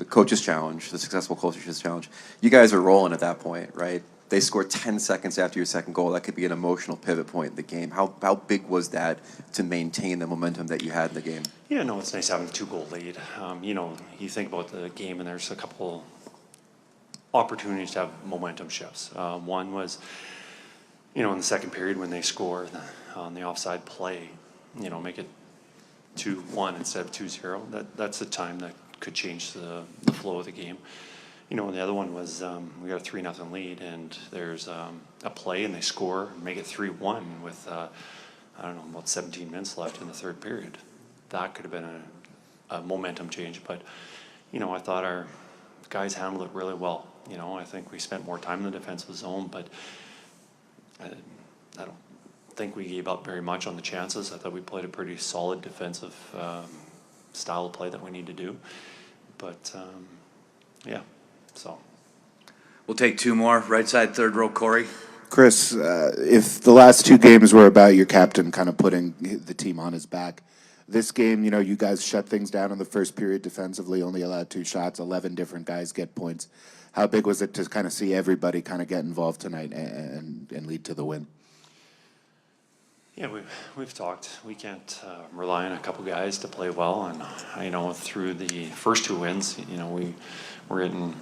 coaches challenge, the successful coaches challenge, you guys are rolling at that point, right? They scored 10 seconds after your second goal. That could be an emotional pivot point in the game. How big was that to maintain the momentum that you had in the game? Yeah, no, it's nice having a 2-goal lead. You think about the game, and there's a couple opportunities to have momentum shifts. One was, in the second period when they score on the offside play, make it 2-1 instead of 2-0. That's the time that could change the flow of the game. And the other one was we got a 3-0 lead, and there's a play, and they score, make it 3-1 with about 17 minutes left in the third period. That could have been a momentum change, but I thought our guys handled it really well. I think we spent more time in the defensive zone, but I don't think we gave up very much on the chances. I thought we played a pretty solid defensive style of play that we need to do, but yeah. So we'll take 2 more. Right side, third row, Corey. Chris, if the last 2 games were about your captain kind of putting the team on his back, this game, you guys shut things down in the first period defensively, only allowed 2 shots, 11 different guys get points. How big was it to kind of see everybody kind of get involved tonight and lead to the win? Yeah, we've talked. We can't rely on a couple guys to play well, and through the first 2 wins, we're getting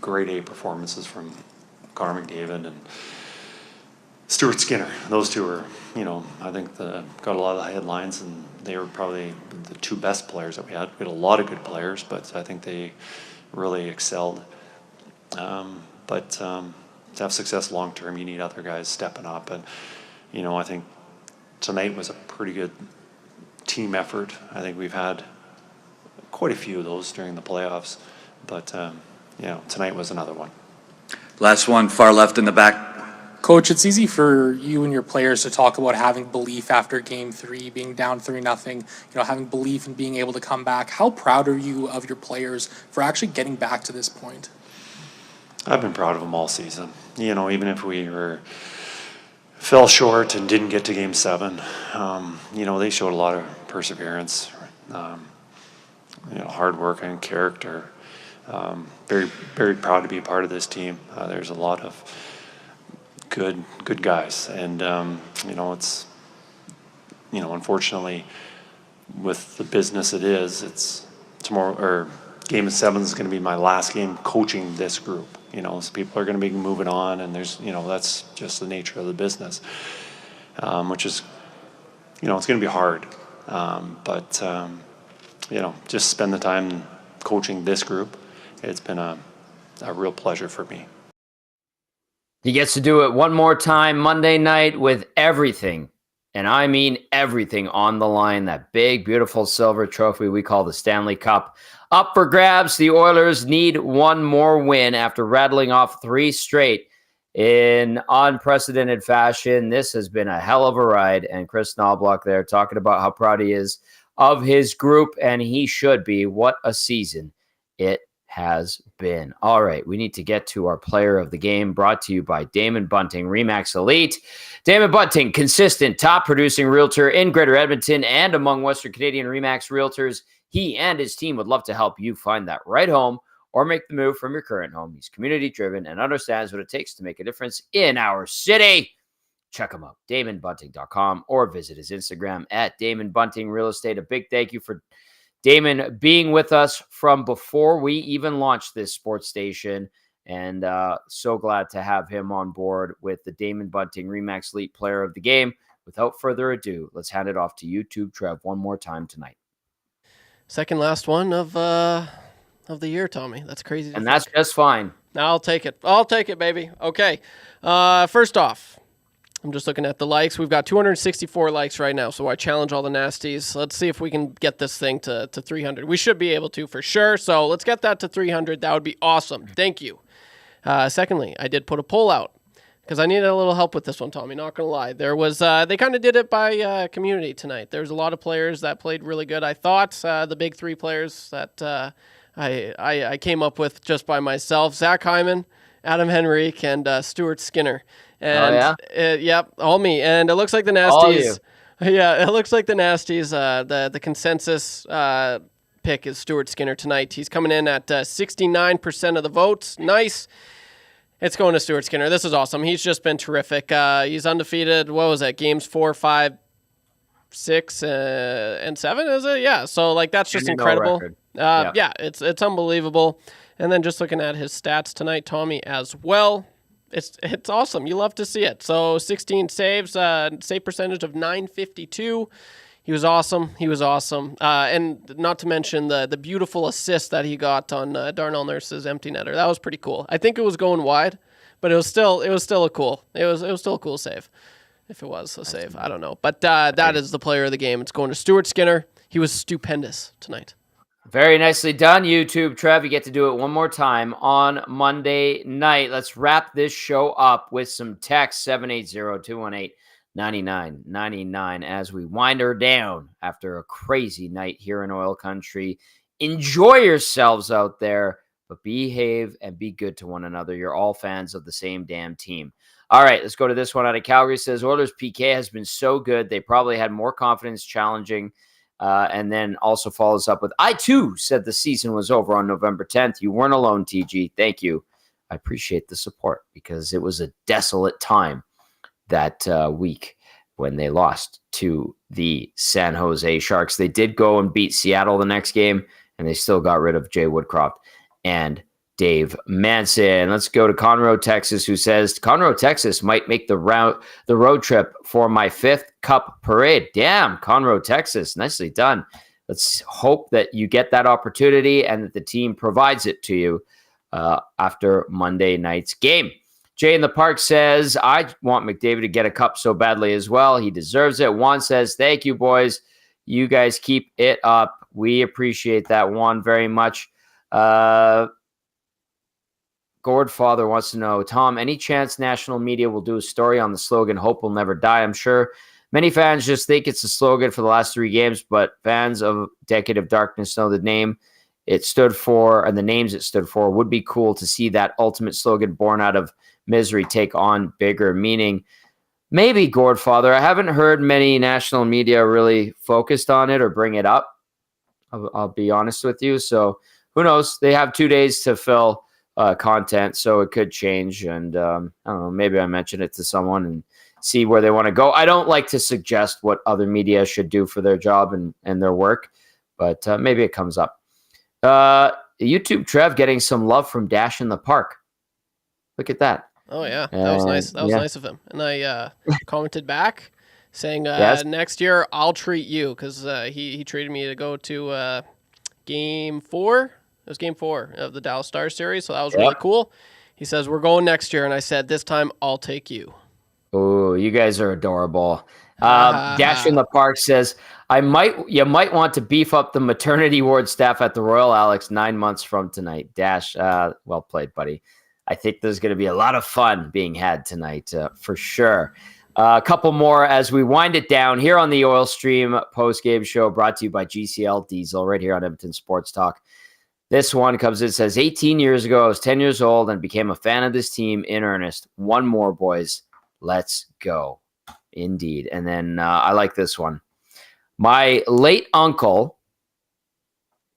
grade A performances from Connor McDavid and Stuart Skinner. Those 2 are, I think got a lot of the headlines, and they were probably the 2 best players that we had. We had a lot of good players, but I think they really excelled. But to have success long term, you need other guys stepping up, and I think tonight was a pretty good team effort. I think we've had quite a few of those during the playoffs, but tonight was another one. Last one, far left in the back. Coach, it's easy for you and your players to talk about having belief after Game 3, being down 3-0, having belief in being able to come back. How proud are you of your players for actually getting back to this point? I've been proud of them all season. Even if we fell short and didn't get to Game 7, they showed a lot of perseverance, hard work and character. Very, very proud to be a part of this team. There's a lot of good guys, and it's unfortunately with the business it is, it's tomorrow, or Game 7 is going to be my last game coaching this group. So people are going to be moving on, and there's that's just the nature of the business, which is it's going to be hard. Just spend the time coaching this group. It's been a real pleasure for me. He gets to do it one more time Monday night with everything, and I mean everything on the line. That big, beautiful silver trophy we call the Stanley Cup. Up for grabs. The Oilers need one more win after rattling off 3 straight in unprecedented fashion. This has been a hell of a ride, and Chris Knoblauch there talking about how proud he is of his group, and he should be. What a season it has been. All right, we need to get to our player of the game, brought to you by Damon Bunting, RE/MAX Elite. Damon Bunting, consistent top producing realtor in Greater Edmonton and among Western Canadian RE/MAX realtors. He and his team would love to help you find that right home or make the move from your current home. He's community driven and understands what it takes to make a difference in our city. Check him out, DamonBunting.com, or visit his Instagram at Damon Bunting Real Estate. A big thank you for Damon being with us from before we even launched this sports station, and so glad to have him on board with the Damon Bunting RE/MAX Elite Player of the Game. Without further ado, let's hand it off to YouTube Trev one more time tonight. Second last one of the year, Tommy. That's crazy. And that's just fine. I'll take it. I'll take it, baby. Okay. First off, I'm just looking at the likes. We've got 264 likes right now, so I challenge all the nasties. Let's see if we can get this thing to 300. We should be able to for sure, so let's get that to 300. That would be awesome. Thank you. Secondly, I did put a poll out because I needed a little help with this one, Tommy, not going to lie. There was they kind of did it by community tonight. There's a lot of players that played really good, I thought. The big 3 players that I came up with just by myself: Zach Hyman, Adam Henrique, and Stuart Skinner. And yep, all me. And it looks like the nasties. Yeah, it looks like the nasties. The consensus pick is Stuart Skinner tonight. He's coming in at 69% of the votes. Nice. It's going to Stuart Skinner. This is awesome. He's just been terrific. He's undefeated. What was that? Games 4, 5, 6, and 7, is it? Yeah. So that's just incredible. Yeah, it's unbelievable. And then just looking at his stats tonight, Tommy, as well. It's awesome. You love to see it. So 16 saves, save percentage of .952. He was awesome. And not to mention the beautiful assist that he got on Darnell Nurse's empty netter. That was pretty cool. I think it was going wide, but it was still a cool save. If it was a save, I don't know. But that is the player of the game. It's going to Stuart Skinner. He was stupendous tonight. Very nicely done, YouTube. Trev, you get to do it one more time on Monday night. Let's wrap this show up with some text, 780-218-9999, as we wind her down after a crazy night here in oil country. Enjoy yourselves out there, but behave and be good to one another. You're all fans of the same damn team. All right, let's go to this one out of Calgary. It says, Oilers PK has been so good. They probably had more confidence challenging. And then also follows up with, I too said the season was over on November 10th. You weren't alone, TG. Thank you. I appreciate the support because it was a desolate time that week when they lost to the San Jose Sharks. They did go and beat Seattle the next game, and they still got rid of Jay Woodcroft and Dave Manson. Let's go to Conroe, Texas, who says, Conroe, Texas might make the road trip for my 5th Cup parade. Damn, Conroe, Texas. Nicely done. Let's hope that you get that opportunity and that the team provides it to you after Monday night's game. Jay in the Park says, I want McDavid to get a cup so badly as well. He deserves it. Juan says, thank you, boys. You guys keep it up. We appreciate that, Juan, very much. Gordfather wants to know, Tom, any chance national media will do a story on the slogan, Hope Will Never Die? I'm sure many fans just think it's a slogan for the last 3 games, but fans of Decade of Darkness know the name it stood for and the names it stood for. Would be cool to see that ultimate slogan born out of misery take on bigger meaning. Maybe, Gordfather. I haven't heard many national media really focused on it or bring it up. I'll be honest with you. So who knows? They have 2 days to fill content, so it could change. And I don't know, maybe I mention it to someone and see where they want to go. I don't like to suggest what other media should do for their job and their work, but maybe it comes up. YouTube Trev getting some love from Dash in the Park. Look at that. Oh, yeah. That was nice. That was nice of him. And I commented back saying Yes? next year I'll treat you because he treated me to go to Game 4. It was Game 4 of the Dallas Stars series, so that was really cool. He says, we're going next year, and I said, this time I'll take you. Oh, you guys are adorable. Dash in the Park says, you might want to beef up the maternity ward staff at the Royal Alex 9 months from tonight. Dash, well played, buddy. I think there's going to be a lot of fun being had tonight, for sure. A couple more as we wind it down here on the Oil Stream post-game show brought to you by GCL Diesel right here on Edmonton Sports Talk. This one comes in, says, 18 years ago, I was 10 years old and became a fan of this team in earnest. One more, boys. Let's go. Indeed. And then I like this one. My late uncle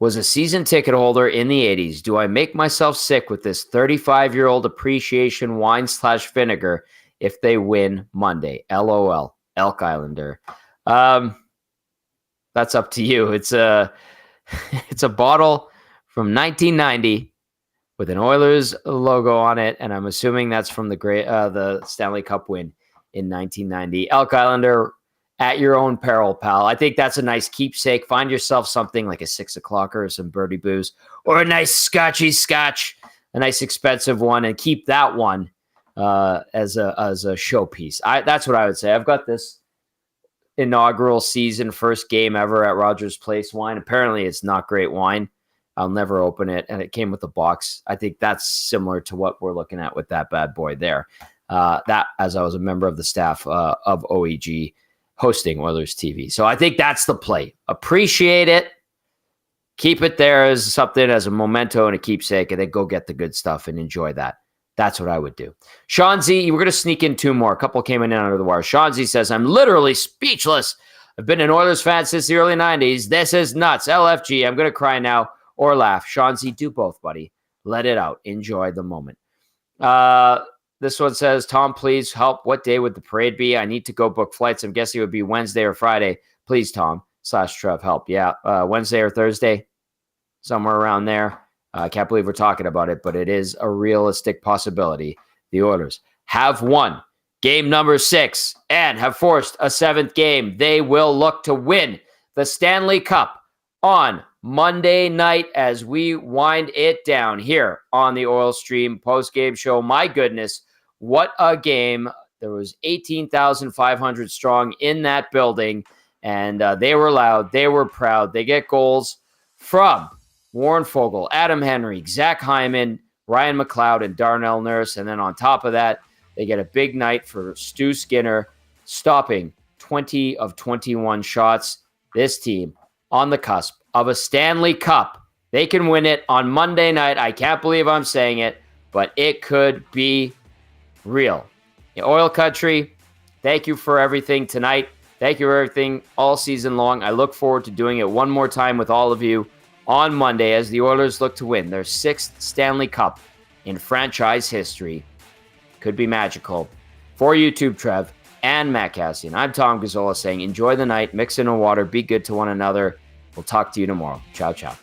was a season ticket holder in the 80s. Do I make myself sick with this 35-year-old appreciation wine/vinegar if they win Monday? LOL. Elk Islander. That's up to you. It's a bottle from 1990 with an Oilers logo on it, and I'm assuming that's from the Stanley Cup win in 1990. Elk Islander, at your own peril, pal. I think that's a nice keepsake. Find yourself something like a 6 o'clocker or some birdie booze or a nice scotch, a nice expensive one, and keep that one as a showpiece. That's what I would say. I've got this inaugural season, first game ever at Rogers Place wine. Apparently, it's not great wine. I'll never open it, and it came with a box. I think that's similar to what we're looking at with that bad boy there. That, as I was a member of the staff of OEG hosting Oilers TV. So I think that's the play. Appreciate it. Keep it there as something, as a memento and a keepsake, and then go get the good stuff and enjoy that. That's what I would do. Sean Z, we're going to sneak in two more. A couple came in under the wire. Sean Z says, I'm literally speechless. I've been an Oilers fan since the early 90s. This is nuts. LFG, I'm going to cry now or laugh. Sean Z, do both, buddy. Let it out. Enjoy the moment. This one says, Tom, please help. What day would the parade be? I need to go book flights. I'm guessing it would be Wednesday or Friday. Please, Tom /Trev, help. Yeah, Wednesday or Thursday, somewhere around there. I can't believe we're talking about it, but it is a realistic possibility. The Oilers have won game number 6 and have forced a 7th game. They will look to win the Stanley Cup on Monday night as we wind it down here on the Oil Stream post-game show. My goodness, what a game. There was 18,500 strong in that building, and they were loud. They were proud. They get goals from Warren Foegele, Adam Henry, Zach Hyman, Ryan McLeod, and Darnell Nurse. And then on top of that, they get a big night for Stu Skinner, stopping 20 of 21 shots. This team on the cusp of a Stanley Cup. They can win it on Monday night. I can't believe I'm saying it, but it could be real. In Oil Country, thank you for everything tonight. Thank you for everything all season long. I look forward to doing it one more time with all of you on Monday as the Oilers look to win their 6th Stanley Cup in franchise history. Could be magical. For YouTube, Trev and Matt Cassian, I'm Tom Gazzola saying enjoy the night, mix in a water, be good to one another. We'll talk to you tomorrow. Ciao, ciao.